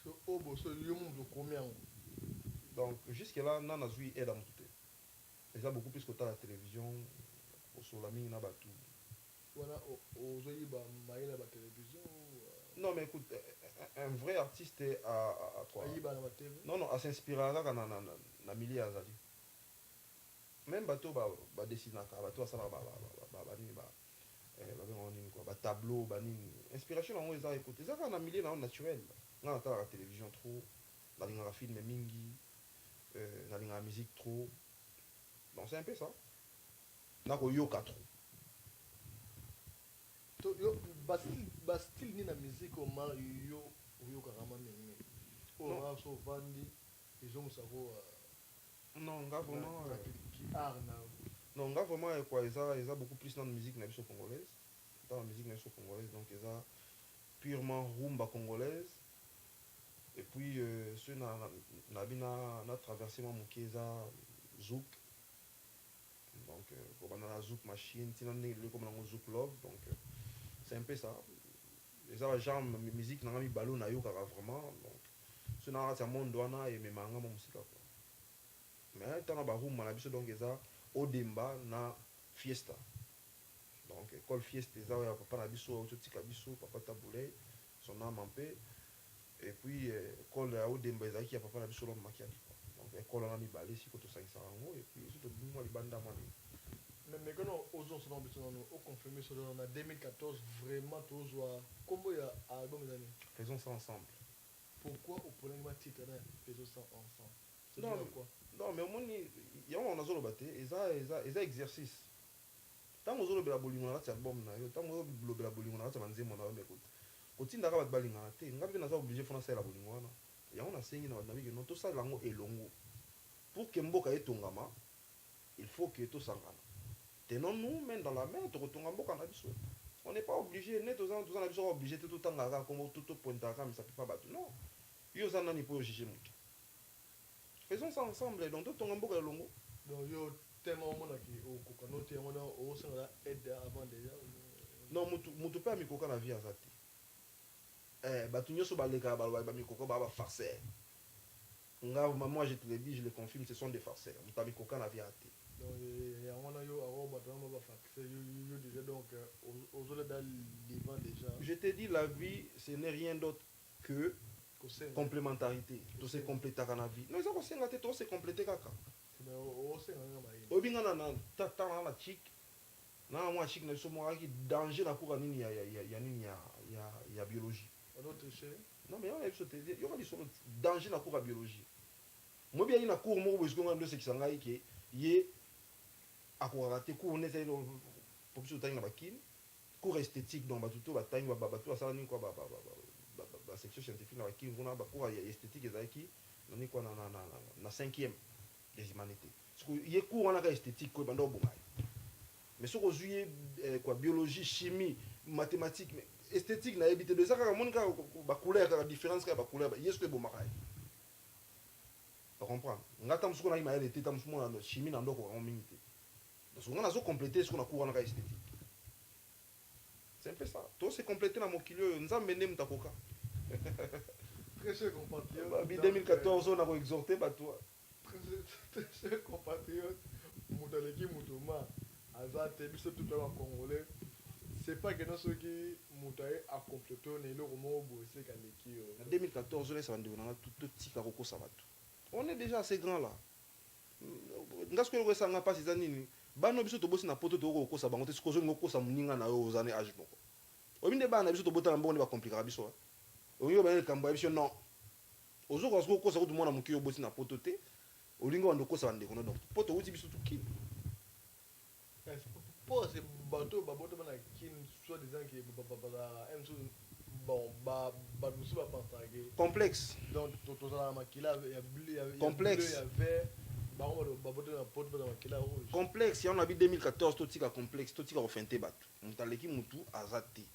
so obo so yo mutu okomi yango donc jusque là na nazwi aide ya mutu te eza beaucoup plus kotala télévision osola mingi na bato wana ozoyiba mayele ya batélévision non mais écoute un vrai artiste à quoi ayiba na batv non non asinspirera kaka na milieu azali même bato badesinaka bato basalaka banini babenga nini quoi batableau banini inspiration yango eza écoute eza kaka na milieu na yango naturel nga natalaka télévision trop nalingaka filme mingi nalingaka musique trop donc c'est un peu ça nakoyoka trop yo bastyle nini na musique oma yo oyokaka mingi oyo so ovandi ezomosako non nga vraiment art na non nga vraiment quoi eza beaucoup plus dans la musique na biso congolaise dans la musique na biso congolaise donc eza purement rumba congolaise et puis ceux na traversé moi moke eza zouk donc kobanda na zouk machine tina ndenge lelo komona ngo zouk love donc c'est un peu ça eza ba genre musique nanga mibalo nayokaka vraiment donc ceux na kati ya monde wana ememanga mo mosika quoi mais tana barumba na biso donc eza odemba na fiesta donc école fiesta eza oyo ya papa na biso ototika biso papa taboulay son âme en paix et puis école ya odemba ezalaki ya papa na biso lombe makiadi donc école wana mibale siko tosangisaka yango et puis so tobimwa libanda mwana mais quand on ose biso nano oconfirme so na 2014 vraiment tozwa kombo ya album ezali faisons ça ensemble pourquoi oprenez ma titre na faisons ça ensemble c'est quoi non mais omoni yango nazoloba te eza exercice ntango ozolobela bolingo na kati ya album na yo ntango ozolobela bolingo na kati ya banzembo na yo mekota kotindaka bato balingana te nga mpe naza oblige fona salela bolingo wana yango nasengi na bato na bikeno tosalela yango elongo pour ke mboka etongama il faut que tosangana tenons-nous main dans la main tokotonga mboka na biso on n'est pas obligé ne toza na biso obligé te totangaka kombo topointaka misapi pa bato non yo oza nani mpo ojuge moto faisons ça ensemble donc totonga mboka elongo donc yo tellement omonaki okoka no te yango na osengala aide avant déjà non mutu mpe amikoka na vie aza te bato nyonso balekaka baloba bamikoka baa bafarceur nga moi je te le dis je le confirme ce sont des farceurs mutu amikoka na vie aza te donc yango na yo awo bato wana bafarceur yo déjà donc ozoleda livant déjà je te dis la vie ce n'est rien d'autre que complémentarité tose complétaka na vie non eza kosenga te tose compléter kaka obinga na tana na chik na mwa chik na biso mwakaki danger na koka nini ya nini ya biologie notre cher non mais yoka biso danger na koka biologie moi bien na cours mo bosko ngando c'est kisanga yé yé akoka te cours ne c'est pour que tu na bakine cours esthétique donc batuto batani batu asala ni quoi ba section scientifique na bakine kuna ba cours esthétique ezaki nani quoi na 5e des humanités parce que yé cours na ka esthétique ko bando bonga mais ce que quoi biologie chimie mathématiques mais esthétique na éviter de ça quand mon ka ba couleur ka différence ka ba couleur yes que bon makai tu comprends ngata msuko na ima été tam msuko na chimie na ndoko en minute donc on a zo compléter ce qu'on a cours na ka esthétique c'est un peu ça tout c'est compléter na mokilio nzambe ne mtakoka très cher compatriote ba 2014 on a exhorté ba toi très cher compatriote mutaleki mutuma azate biso tout le congolais c'est pas que non ceux qui mutaye a complété on est le roman bossé kaneki en 2014 là ça va devenir tout tika roko sabato on est déjà assez grand là ngasko ko sanga pas ces années bano biso to bosi na poto to ko sa bangote sikozo ngoko sa muninga na yo ozane age moko obinde bana biso to bota mbongo ba compliquer biso oyo ba kamba biso non ozo ko sa ko mona mukiyo bosi na poto te olingo ndoko sa ndeko donc poto uti biso to kin pour ces bateaux bateaux bana kin soit des gens qui bon nous pas penser complexe donc tout ça makila il y a complexe il y avait complexe ya on a vu 2014 to tika complexe to tika ofente bato mutaleki mutu azati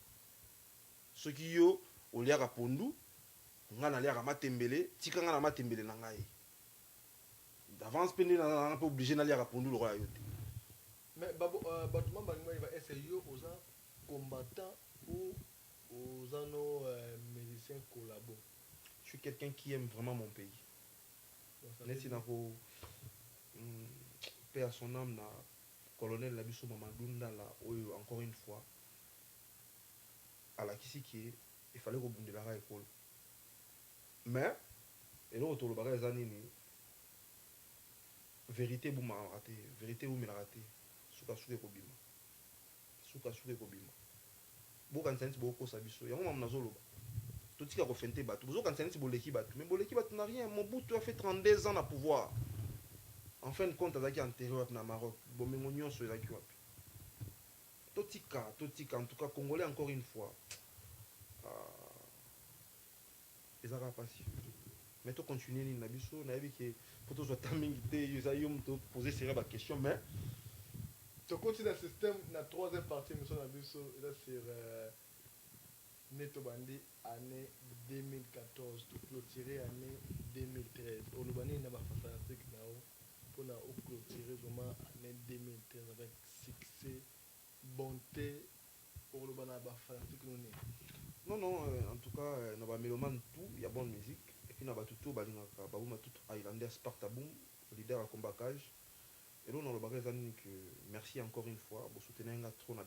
soki yo oliaka pondu nga na liaka matembele tika nga na matembele na ngai d'avance pende na pas obligé na liaka pondu lokola yo te mais batuma bango il va essayer aux combattants ou aux anneaux musiciens collabo. Je suis quelqu'un qui aime vraiment mon pays. Neti nako paix à son âme na colonel Labiso Mamadunda là encore une fois à la Kisiki il fallait rebondir la école mais et là autour le bagage zanini vérité bouma raté vérité bouma raté suka suke kobima boka nsanti boko sabiso yango mama nazoloba totika ko fente bato bozoka nsanti boleki bato mais boleki bato n'a rien Mobutu a fait 32 ans na pouvoir en fin de compte azaki antérieur na Maroc bomengo nyonso ezaki wapi totika en tout cas congolais encore une fois ezaka passif mais to continuer ni na biso na yebi ke poto zo tamingi te yom to poser sérieux ba question mais to continue le système na troisième partie mission na biso là sur Neto Bandi année 2014 to clôturer année 2013 olobani na ba fantastique nao pour na clôturer vraiment année 2013 avec succès bonté olobana ba fantastique non en tout cas na ba mélomane tout il y a bonne musique et puis na ba tout balingaka ba buma tout Highlander Spartaboom leader à combacage et là on a le bagage que merci encore une fois pour soutenir un trop en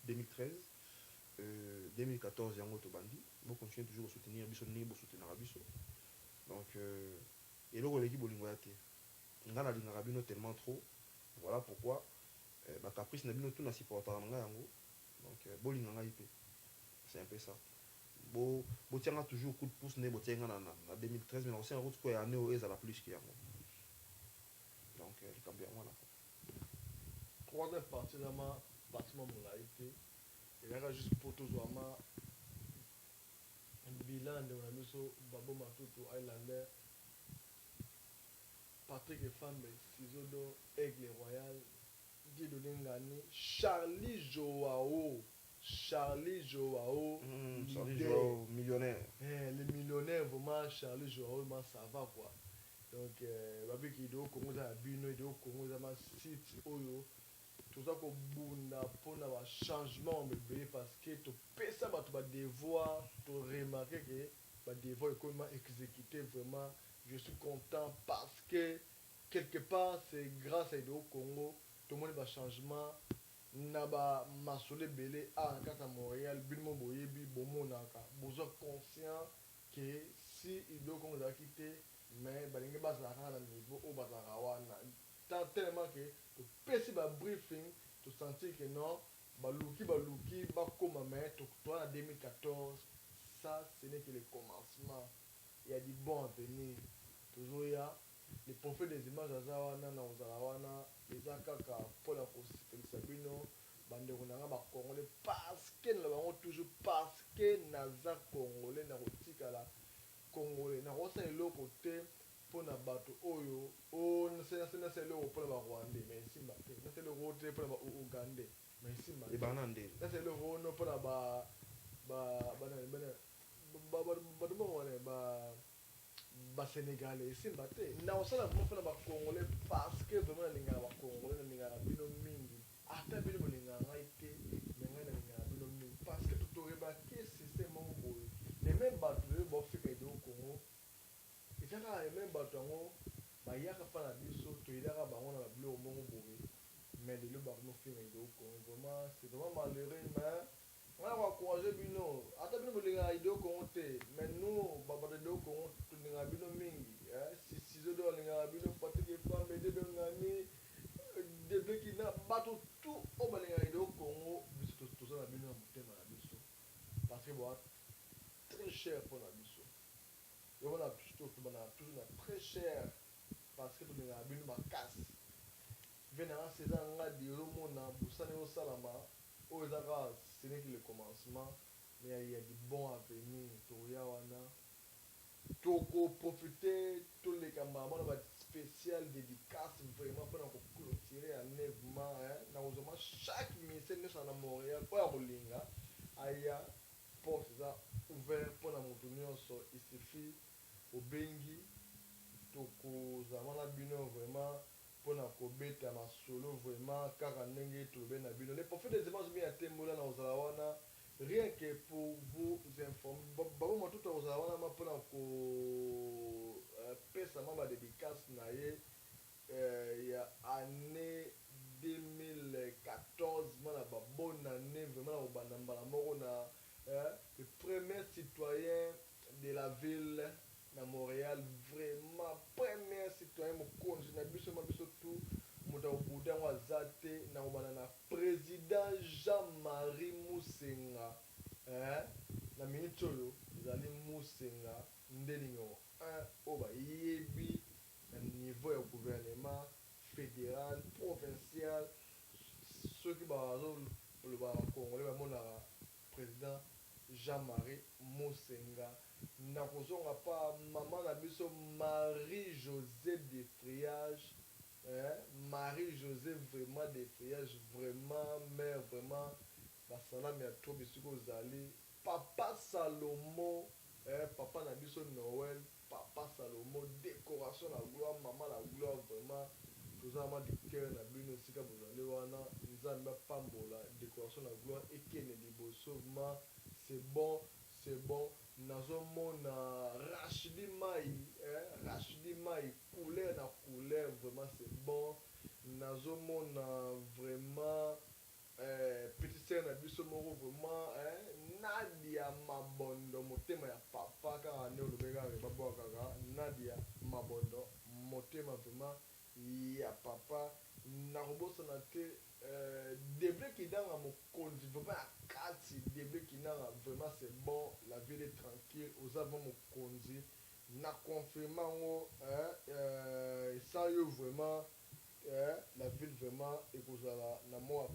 2013 2014 yango to bandi bon continuer toujours à soutenir biso ni bo soutenir biso donc et là l'équipe bolingo ya te ngana lingaka bino tellement trop voilà pourquoi ba caprice na bino tout na supporter nga yango donc bolinga nga ipe c'est un peu ça bo tianga toujours coup de pouce ne bo tianga na 2013 mais aussi en route quoi année au ezala plus que yango donc le cambier moi là troisième partie là ma bâtiment moulaïté et là juste pour tout zoama bilan de la mission Babo Matutu Highlander Patrick Efambe Sizodo Aigle Royal Dido Ngani Charlie Joao millionnaire le millionnaire vraiment Charlie Joao ça va quoi donc babi ki do Congo za bino do Congo za ma site oyo tout ça ko bunda pona wa changement bébé parce que to pesa ba to ba devoir to remarquer que ba devoir comment exécuter vraiment je suis content parce que quelque part c'est grâce à do Congo tout le monde va changement na ba masole belé à kata Montréal bilmo boyebi bomonaka bozo conscient que si il do Congo za quitter mais balingi bazala na niveau au bazala wana tant tellement que to pesi ba briefing to sentir que non baluki ba koma mais to toi en 2014 ça ce n'est que le commencement il y a du bon avenir toujours ya le prophète des images aza wana na ozala wana eza kaka mpona kosepelisa bino bandeko na nga bacongolais parce que na bango toujours parce que naza congolais na kotikala congolais na kosala eloko te mpona bato oyo nasala eloko mpona barwandais mais esimba te nasala eloko te mpona baougandais mais esimba te ebana ndelo nasala eloko ono mpona bato moko wana basénégalais esimba te na kosala vraimen mpona bacongolais parce que vraiment nalingaka bacongolais nalingaka bino mingi ata bino bolingaka ngai te mais ngai nalingaka bino mingi parce que torebaki système moko boye les mêmes bato oyo baofika ideo congo eza kaka les mêmes bato yango bayaka mpa na biso toyelaka bango na babiloko moko boye mais lelo bakomofinga ideo congo vraiment c'est vraiment malheureux mais ngai nakoencourage bino ata bino bolingaka ideo congo te mais nous babato ideo congo tolingaka bino mingi sizodo balingaka bino patike fambe debengani debekina bato tu oyo balingaka ideo congo biso toza na bino na motema na biso parce que boa très cher mpona biso yokona tobana toujours na très cher parce que tolingaka bino makasi ve nanga seza ngadi ozomona busani osalama oyo eza kaka ce n'est que le commencement mais il y a du bon avenir toya wana tokoprofite toleka mbala na baspécial dédicace vraiment mpona koclotire enlèvement na kozoma chaque ministère nyonso na montréal oyo ya kolinga aya porte eza ouvert mpona moto nyonso isuffit obengi tokozala na bino vraiment mpona kobeta masolo vraiment kaka ndenge tolobe na bino les prophètes des images bien atembola na kozala wana rien que pour vous informer baboma tout akozala wana ma mpona kopesa ma badédicace na ye ya année 2014 mana babone année vraiment na kobanda mbala moko na le premier citoyen de la ville na Montréal vraiment premier citoyen mokonzi na biso ma biso tout moto akobuda yango aza te na kobanda na président Jean-Marie Musenga na minute oyo ezali Musenga nde numéro 1 oyo bayebi na niveau ya gouvernement fédéral provincial soki bazoloba bacongolais bamonaka président Jean-Marie Musenga na kozonga pa mama na biso Marie-Josée Defriage Marie-Josée vraiment Defriage vraiment mère vraiment basalami ya to bisiko ozali papa Salomo papa na biso Noël papa Salomo décoration la gloire maman la gloire vraiment toza ma du cœur na bino esika bozali wana nzambe apambola décoration la gloire ekene liboso vraiment c'est bon nazomona Rachidi Mai couleur na couleur vraiment c'est bon nazomona vraiment petite sœur na biso moko vraiment Nadia Mabondo motema ya papa kaka ne olobeka babwakaka Nadia Mabondo motema vraiment ya papa nakobosana te Deble Kidanga mokonzi vraiment ya kati Deble Kidanga vraiment c'est bon la ville est tranquille aux avant mokonzi na confirmant ça yo vraiment la ville vraiment ekozala na mo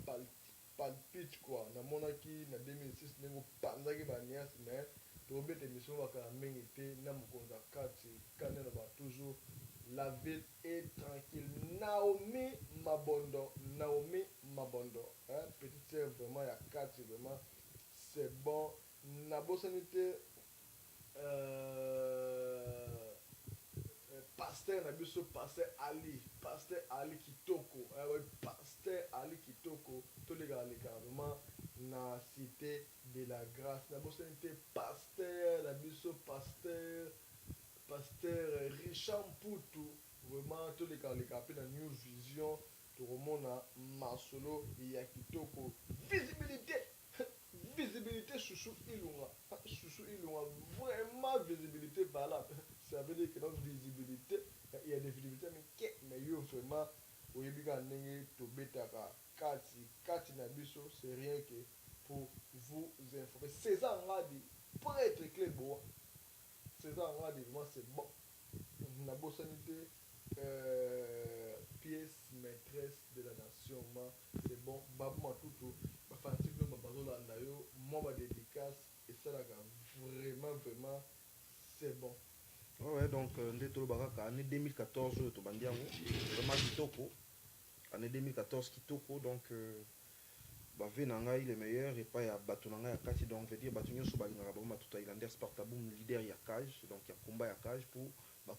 palpite quoi na monaki na 2006 ndenge panzaki ba nias mais tobeta émission bakala mingi te na mokonzi ya kati kanena ba toujours la ville est tranquille. Naomi Mabondo, petite sœur vraiment, il y a 4, vraiment, c'est bon. Nabosanité, pasteur Nabiso, pasteur Ali Kitoko, pasteur Ali Kitoko, tous les gars, vraiment, na cité de la grâce. Nabosanité, pasteur Nabiso, pasteur Richard Poutou, vraiment tous les capés dans New Vision, tout le monde a Masolo et Kitoko. Visibilité chouchou Ilunga, vraiment visibilité valable. Ça veut dire que dans visibilité, il y a des visibilités, mais il y a vraiment, oui, il y a des Kati Nabiso, c'est rien que pour vous informer. César Ngadi, prêtre Clébois. César Ngadi, moi c'est bon. la bossonité, pièce maîtresse de la nation, c'est bon, Babou Matuto, ma fatigue de ma bazola nayo, moi ma dédicace, et ça là, vraiment, c'est bon. Ouais, donc, Ndetolo Baraka, année 2014, Tobandiamo, vraiment Kitoko. Année 2014, Kitoko, donc, Bavé Nangaï, les meilleurs, et pas à Batonanga à Kati, donc, veut dire, Batonio Sobalingara, tout Islanders, Spartaboum, leader Yakaj, donc, il y a combat Yakaj pour,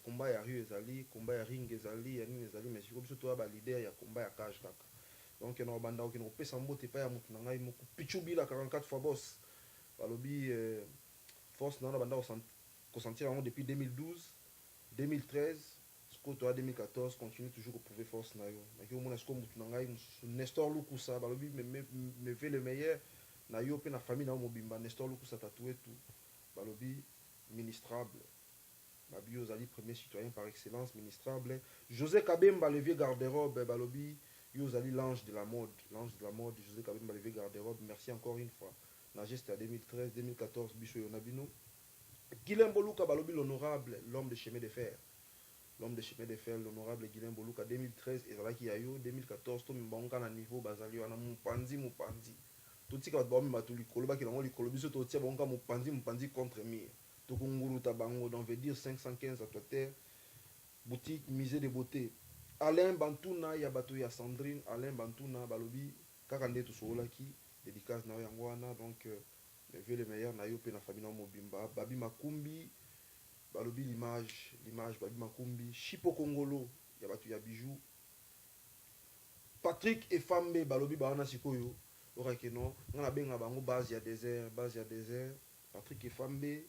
combat ya Rue Ezali, combat ya Ring Ezali, Yanin Ezali, mais si vous surtout, leader, il y a combat Yakaj, kaka. Donc, il y a un banda qui n'a pas sambo, t'es pas à Moutonanga, il m'a Pichubi, la 44 fois boss. Balobi, force, non, la banda, consentir depuis 2012, 2013, Scoto 2014, continue toujours à prouver force. Nestor Lukusa, balobi, me fait le meilleur. Nayo, pe na famille, na mobimba, Nestor Lukusa tatoué tout. Balobi, ministrable. Babi Ozali, premier citoyen par excellence, ministrable. José Kabemba, le vieux garde-robe, balobi, Yozali, l'ange de la mode. L'ange de la mode, José Kabemba, le vieux garde-robe. Merci encore une fois. Nageste à 2013, 2014, Bicho Yonabino. Guilhem Boluka Balobi, l'honorable, l'homme de chemin de fer. L'homme de chemin de fer, l'honorable Guilhem Boluka, 2013, et Zalaki Yayo, 2014, tout le monde a un niveau, Bazali, on a Moupanzi. Tout ce qui va être bon, Matuli Koloba, qui est dans le Kolobiso, tout ce qui va être Moupanzi contre Mir. Tout Kunguru Tabango, donc veut dire 515 à terre, boutique, musée de beauté. Alain Bantouna, Yabato Ya Sandrine, Alain Bantouna, Balobi, Kakande Tosolaki, dédicace na Yangwana, donc. Le meilleur nayo pe na famille na mobimba Babi Makumbi balobi l'image Babi Makumbi Chipo Kongolo ya batu ya bijou Patrick et Fambe balobi baana sikoyo orake non ngana benga bango base ya désert Patrick et Fambe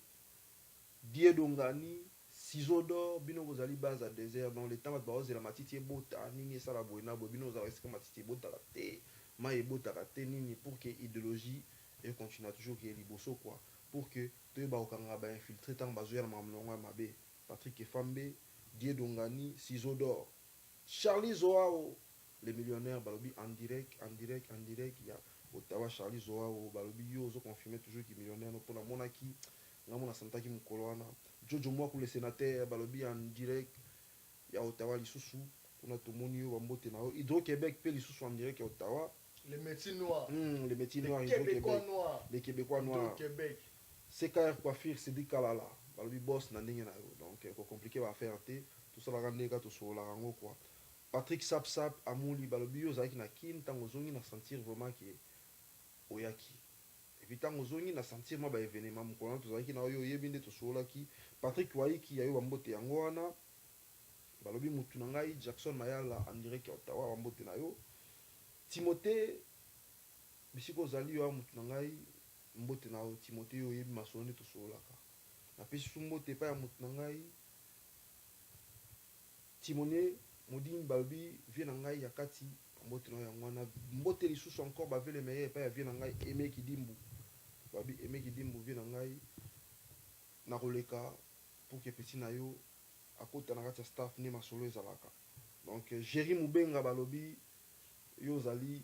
Diedongani Sizodor bino bozali base ya désert dans le temps ba ozela matiti ebota nini sala boina bo bino za resika matiti ebota la te ma ebota la te nini pour que idéologie et continue toujours qu'il y ait liboso quoi pour que tu es infiltré tant bazoya na mamlonga mabe Patrick Efambe Diedongani Sizodor Charlie Zoao les millionnaires balobi en direct il y a Ottawa Charlie Zoao balobi yo zo confirmer toujours qu'il millionnaire no pona monaki na mona santa ki mukoloana Jojo Mwaku le sénateur balobi en direct il y a Ottawa lisusu pona tomoni yo bambote na Hydro-Québec pe lisusu en direct ya Ottawa. Les métiers noirs. Les métiers noirs. Les Québécois noirs. Les Québécois noirs. Québec. CKR Coiffure, c'est dit Kalala. Balobi boss na ndenge na yo. Donc, c'est compliqué à faire. Tout ça, la rande ka to so la rango quoi. Patrick Sapsap, Amouli, Balobi yo zaki na kin, tango zongi na sentir vraiment que oyaki. Et puis tango zongi na sentir ma ba événement mukona to zaki na yo yebinde to so la ki. Patrick Waiki ya yo bambote yango wana. Balobi mutu na ngai Jackson Mayala en direct ya Ottawa bambote na yo. Timothée bisiko ozali yo mutu na ngai mbote na Timothée yo yebi masolo to solaka na pesi su mbote pa ya mutu na ngai Timothée modini balobi vie na ngai ya kati mbote na yango wana mbote lisusu encore bave le meilleur pa ya vie na ngai Aimé Kidimbu babi Aimé Kidimbu vie na ngai na koleka pour que petit na yo akota na kati ya staff ne masolo ezalaka donc Jerry Mubenga balobi yo zali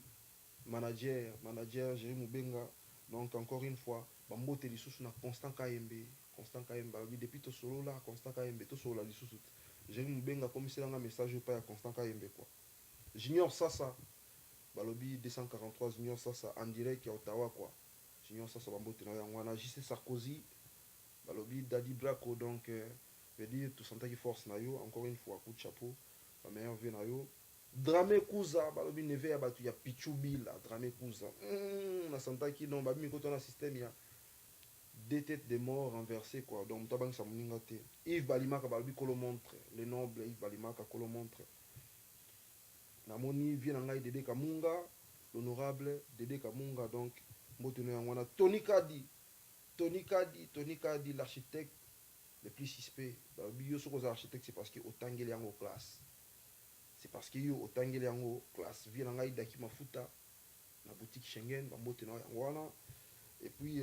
manager Jerry Mubenga donc encore une fois bambote lisusu na Constant Kayembe depuis to solo là Constant Kayembe to solo la lisusu Jerry Mubenga comme c'est un message pas ya Constant Kayembe quoi Junior Sasa balobi 243 Junior Sasa en direct ya Ottawa quoi Junior Sasa bambote na yangwana JC Sarkozy balobi Daddy Braco donc veut dire tout santé qui force na yo encore une fois coup de chapeau la meilleure vie na yo Dramé Kouza, balobi neve ya batu ya Pichubi la Dramé Kouza. Na santa ki non babi mikoto na système ya deux têtes de mort renversées quoi. Donc tabang sa moninga te. Yves Balimaka balobi kolo montre, le noble Yves Balimaka kolo montre. Na moni vient ngai Dede Kamunga, l'honorable Dede Kamunga donc mbotono ya ngwana Tony Kadi l'architecte le plus suspect. Balobi yo soko za architecte c'est parce que otangeli yango classe. C'est parce que yo otangeli yango classe vie na ngai daki mafuta na boutique Schengen bambote na wana et puis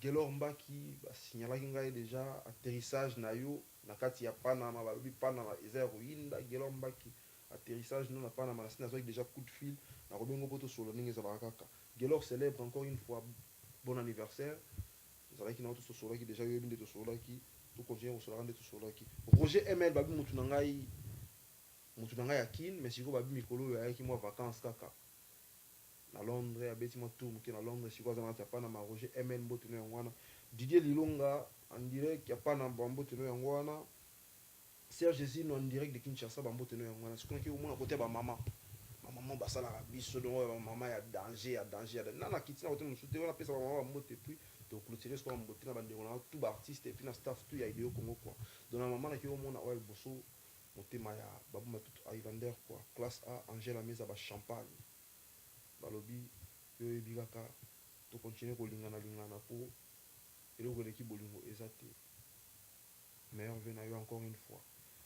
Gelor Mbaki ba signalaki ngai déjà atterrissage na yo na kati ya Panama balobi Panama eza ruinda Gelor Mbaki atterrissage non na Panama na sina déjà coup de fil na robengo poto solo ninge za bakaka Gelor célèbre encore une fois bon anniversaire zalaki na to solo qui déjà yo binde to solo qui tout continuer au solar tout solar qui Roger ML babi mutunangai akin mais siko babi mikolo ya ki moi vacances kaka na Londres abeti moi tour muki na Londres siko za na pa na ma Roger ML mbotuno yangwana Didier Lilonga en direct ya pa na mbotuno yangwana Serge Zino en direct de Kinshasa mbotuno yangwana siko ki au moins côté ba maman maman basala biso donc maman ya danger nana kitina côté musuté on appelle ça maman mbote puis donc clôturer ce qu'on mbote na bande on a tout artiste et puis na staff tout ya idéo Congo quoi donc la maman na ki au moins na ouais bosso motema ya babu matutu Highlander quoi classe A Angela Meza ba champagne balobi yo ebikaka to continuer kolingana po eloko leki bolingo ezate meilleur vena yo encore une fois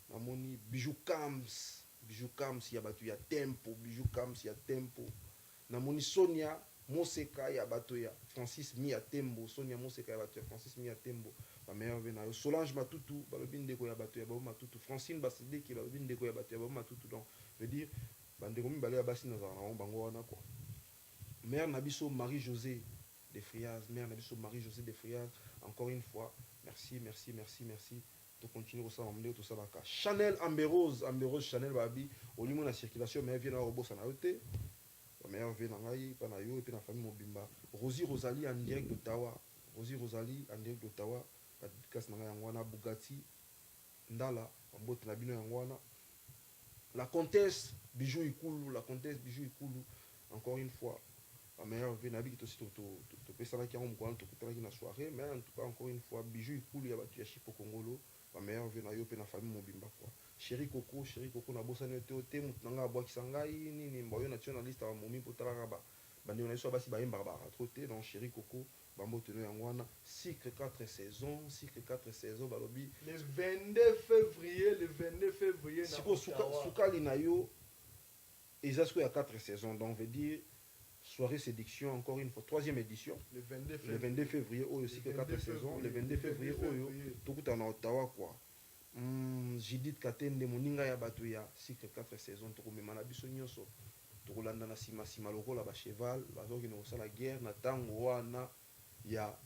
namoni bijou Kams ya batu ya tempo bijou Kams ya tempo namoni Sonia Moseka ya bato ya Francis Mi ya tembo Sonia Moseka ya bato ya Francis Mi ya tembo ba meilleur vena yo Solange Matutu balobi ndeko ya bato ya babu Matutu Francine Basideki balobi ndeko ya bato ya babu Matutu donc veut dire bandeko mibale ya basi nazala na bango wana quoi mère Nabiso Marie-Josée de Friaz mère Nabiso Marie-Josée de Friaz encore une fois merci to continue ça on tout ça là Chanel Amber Rose Chanel babi au limon la circulation mais vient au boss na yote la meilleure vient ngai pa na yo et puis na famille mobimba Rosalie en direct d'Ottawa kas na ngwana Bugatti ndala mbote na bino ngwana la comtesse Bijou Ikulu encore une fois la meilleure vient nabi qui aussi to pesala ki on ko to kutala ki na soirée mais en tout cas encore une fois Bijou Ikulu ya batu ya Chipo Kongolo la meilleure vient na yo pe na famille mobimba quoi chéri Coco na bossa ne te mutanga bwa kisangai nini mboyo nationaliste wa momi potala ba bandi on a so basi ba imba ba trop te donc chéri Coco bambo teno yangwana cycle 4 saisons balobi le 22 février siko sukali na yo ezasko ya 4 saisons donc veut dire soirée séduction encore une fois 3e édition le 22 février oyo cycle 4 saisons le 22 février oyo tokuta na Ottawa quoi Judith Katende moninga ya bato ya cycle 4 saisons tokomema na biso nyonso tokolanda na sima lokola ba cheval bazoki na kosala guerre na tango wana ya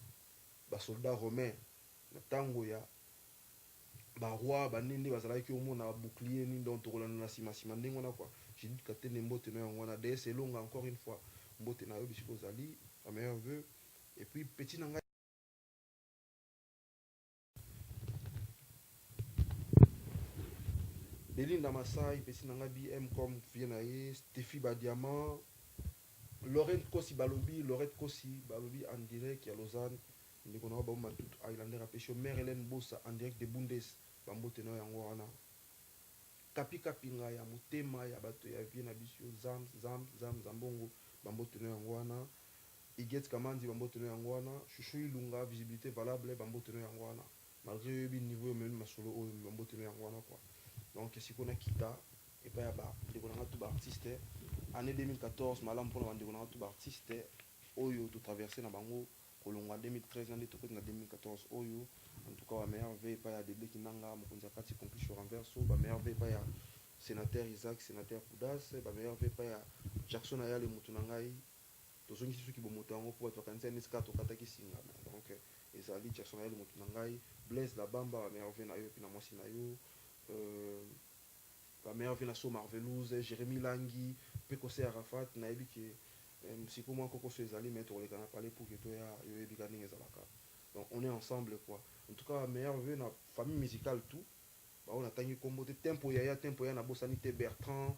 basoldat romain na tango ya baroi banende bazalaki omona bouclier ni donc tokolanda na sima ndenge wana quoi Judith Katende mbote na yango wana DS Elonga encore une fois mbote na yo bisiko zali la meilleure vœu et puis petit nanga Belinda Masai petit nanga BM comme Viennaye Stéphie Badiama Lorette Kosi balobi en direct ya Lausanne ndeko na ba matutu Highlander a pêché mère Hélène Bossa en direct de Bundes bambote na yango wana kapi kapinga ya motema ya bato ya vie na biso zambongo bambote na yango wana Iget Kamandi bambote na yango wana Chouchou Ilunga visibilité valable bambote na yango wana malgré le niveau même masolo o bambote na yango wana quoi donc siko na kita et pas ba ndeko na tout ba artiste année 2014 malam pour ndeko na tout ba artiste oyo to traverser na bango kolonga 2013 na to na 2014 oyo en tout cas ba meilleur veille pas ya Dede Kinanga mokonza kati conclusion renverso ba meilleur veille pas ya sénateur Isaac sénateur Koudas ba meilleur veille pas ya Jackson Ayale mutunangai tozongi soki bomoto yango po to kanisa niska to kataki singa donc ezali Jackson Ayale mutunangai Blaise la bamba ba meilleur veille na yo pina mwasi na yo ba meilleur veille na so Marvelouse Jérémy Langi Pekose Arafat na yebi ke siko moi koko so ezali mais to lekana parler pour que to ya yo yebi ka ninga zalaka donc on est ensemble quoi en tout cas meilleur veille na famille musicale tout bah on a tangi kombo tempo ya na bosanité Bertrand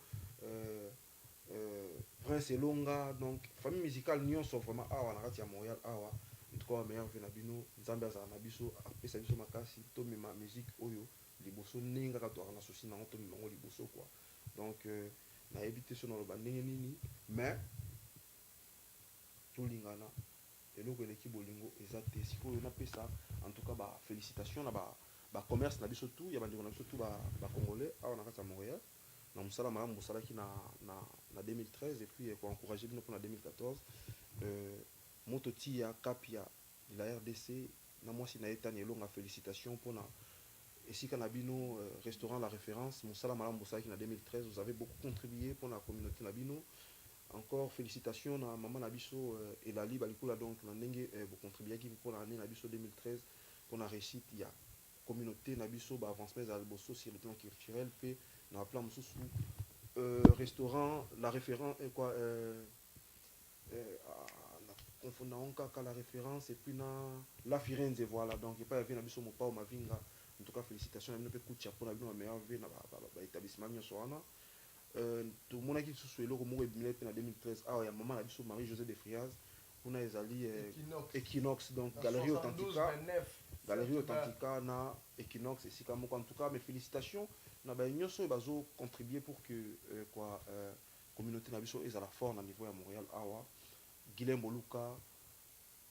Prince Elonga donc famille musicale nyonso vraiment awa na kati ya Montréal awa en tout cas meilleur veille na bino nzambe azala na biso apesa biso makasi to mema musique oyo liboso ninga ka to na souci na to mema liboso quoi donc na éviter sur na bandenge nini mais tolingana eloko eleki bolingo eza te sikoyo napesa en tout cas ba félicitations na ba commerce na biso tout ya bandeko na biso tout ba congolais awa na kati ya Montréal na musala malamu bosalaki na 2013 et puis pour encourager bino pour na 2014 moto tia kapia de la RDC na mwasi na etani elonga félicitations pour na esika na bino restaurant la référence musala malamu bosalaki na 2013 vous avez beaucoup contribué pour la communauté na bino encore félicitations na maman na biso Elali balikula donc na ndenge bo contribuer qui pour l'année na biso 2013 pour la réussite ya communauté na biso ba avancement za liboso sur le plan culturel pe na plan mosusu restaurant la référence quoi confondant kaka la référence et puis na la Firenze voilà donc pas y na biso mopa o mavinga en tout cas félicitations na bino pe coup de chapeau na bino meilleur vue na ba établissement nyonso wana tout mon qui sous eloko moko ebimile pe na 2013 ah ya maman na biso Marie-Josée de Friaz kuna ezali Equinox donc galerie authentica na Equinox et sika moko en tout cas mes félicitations na ba nyonso bazo contribuer pour que quoi communauté na biso ezala fort na niveau ya Montréal awa Guilhem Boluka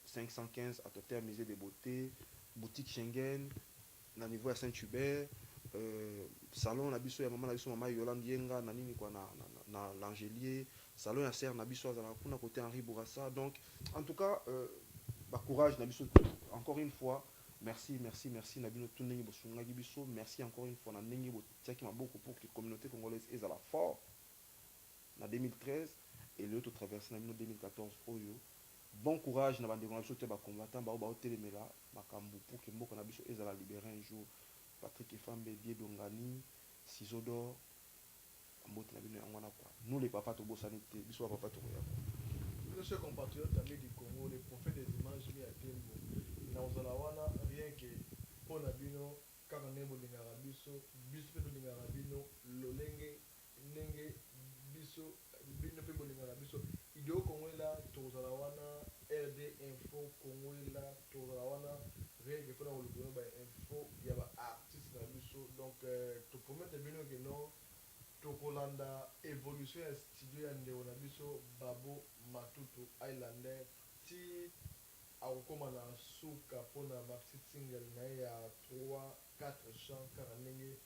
515 à terre musée de beauté boutique Schengen na niveau ya Saint-Hubert salon na biso ya maman na biso maman Yolande Yenga na nini quoi na l'Angelier salon ya sœur na biso azala kuna côté Henri Bourassa donc en tout cas ba courage na biso encore une fois merci na bino tout ndenge bosunga biso merci encore une fois na ndenge botiaki maboko pour que communauté congolaise ezala fort na 2013 et l'autre traversé na 2014 oyo bon courage na bande biso te ba combattant ba telemela makambu pour que mboko na biso ezala libérer un jour Patrick Efambe Dieu Dongani Sisodo mbote na bino ngwana quoi nous les papas to bosani te biso papa to ya nos chers compatriotes amis du Congo les prophètes des images mis à tembo na ozala wana rien que pona bino kaka nembo lingara biso pe lingara bino lolenge ndenge biso bino pe bolingara biso ideo Congo la tozala wana RD info Congo la tozala wana rien que pona olukuna ba info ya ba artiste na biso donc to promettre bino que non tokolanda évolution ya studio ya ndeko na biso Babo Matutu Islander ti akokoma na suka mpona maxi single na ye ya 3-4 chants kaka ndenge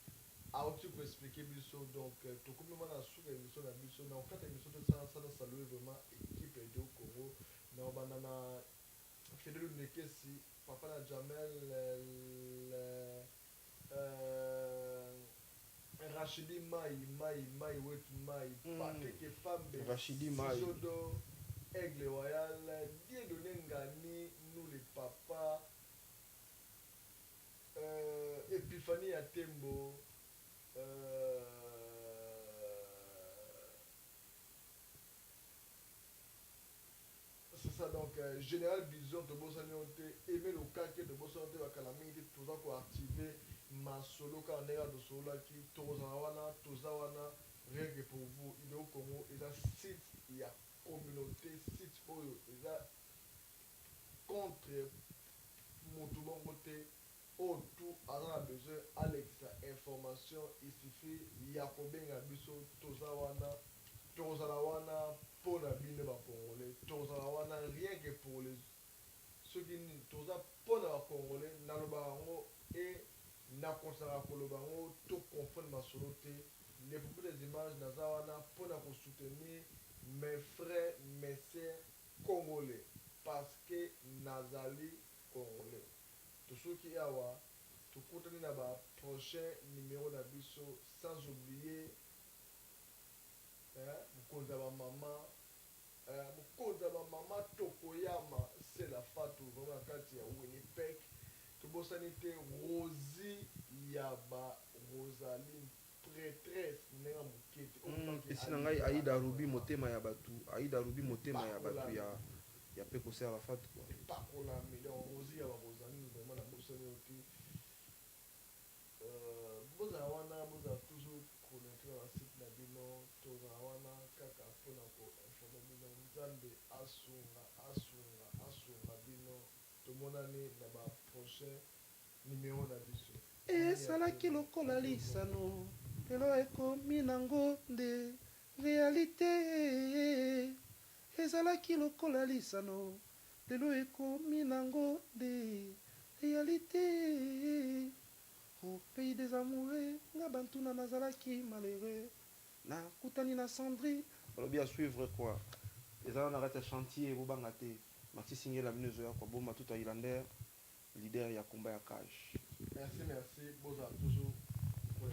auti koexplike biso donc tokomi mwana na suka émission na biso na okata émission tosala salue vraiment équipe ya Ideo Congo na obanda na Fedelu Nekesi papa na Jamel Rachidi Mai wetu Mai Patrick Efambe Rachidi Mai Sisodo Aigle Royal Dieudonné Ngani nous les papas Epiphanie Atembo c'est ça donc Général Bison de Bossaniote Aimé Lokake de Bossaniote Bakalamini tout ça pour activer ma solo quand on est de solo qui Tozawana rien que pour vous il est au Congo et là site il y a communauté site oyo il y a contre Moutouban côté tout a besoin Alexa information il suffit il y a combien de biso Tozawana pour la bine ba congolais Tozawana rien que pour les ceux qui Toza pour la congolais na lobango et na konsara kolobango to confondre ma soloté les propos des images nazawana pour la soutenir mes frères mes sœurs congolais parce que nazali congolais tout ceux qui awa tout contenu na ba prochain numéro na biso sans oublier mukonza ba mama Tokoyama c'est la fatou vraiment kati ya Winnipeg tobosani te Rosie Yaba Rosaline prêtresse nenga mokete esina ngai Aïda Ruby motema ya batu ya pe ko sera fat quoi pakola million Rosie Yaba Rosaline vraiment na bosani oti boza wana boza toujours connecté na site na bino toza wana kaka pona ko informer bino nzambe asunga bino tomonani na ba prochain numéro na biso esalaki lokola lisano lelo ekomi nango nde réalité ezalaki lokola lisano lelo ekomi nango nde réalité au pays des amoureux nga bantuna nazalaki malheureux nakutani na Sandrine olobi à suivre quoi ezala na kati ya chantier bobanga te maxi singela bino ezoya kwa Boma Matutu Islander leader ya combat ya cage merci boza toujours pour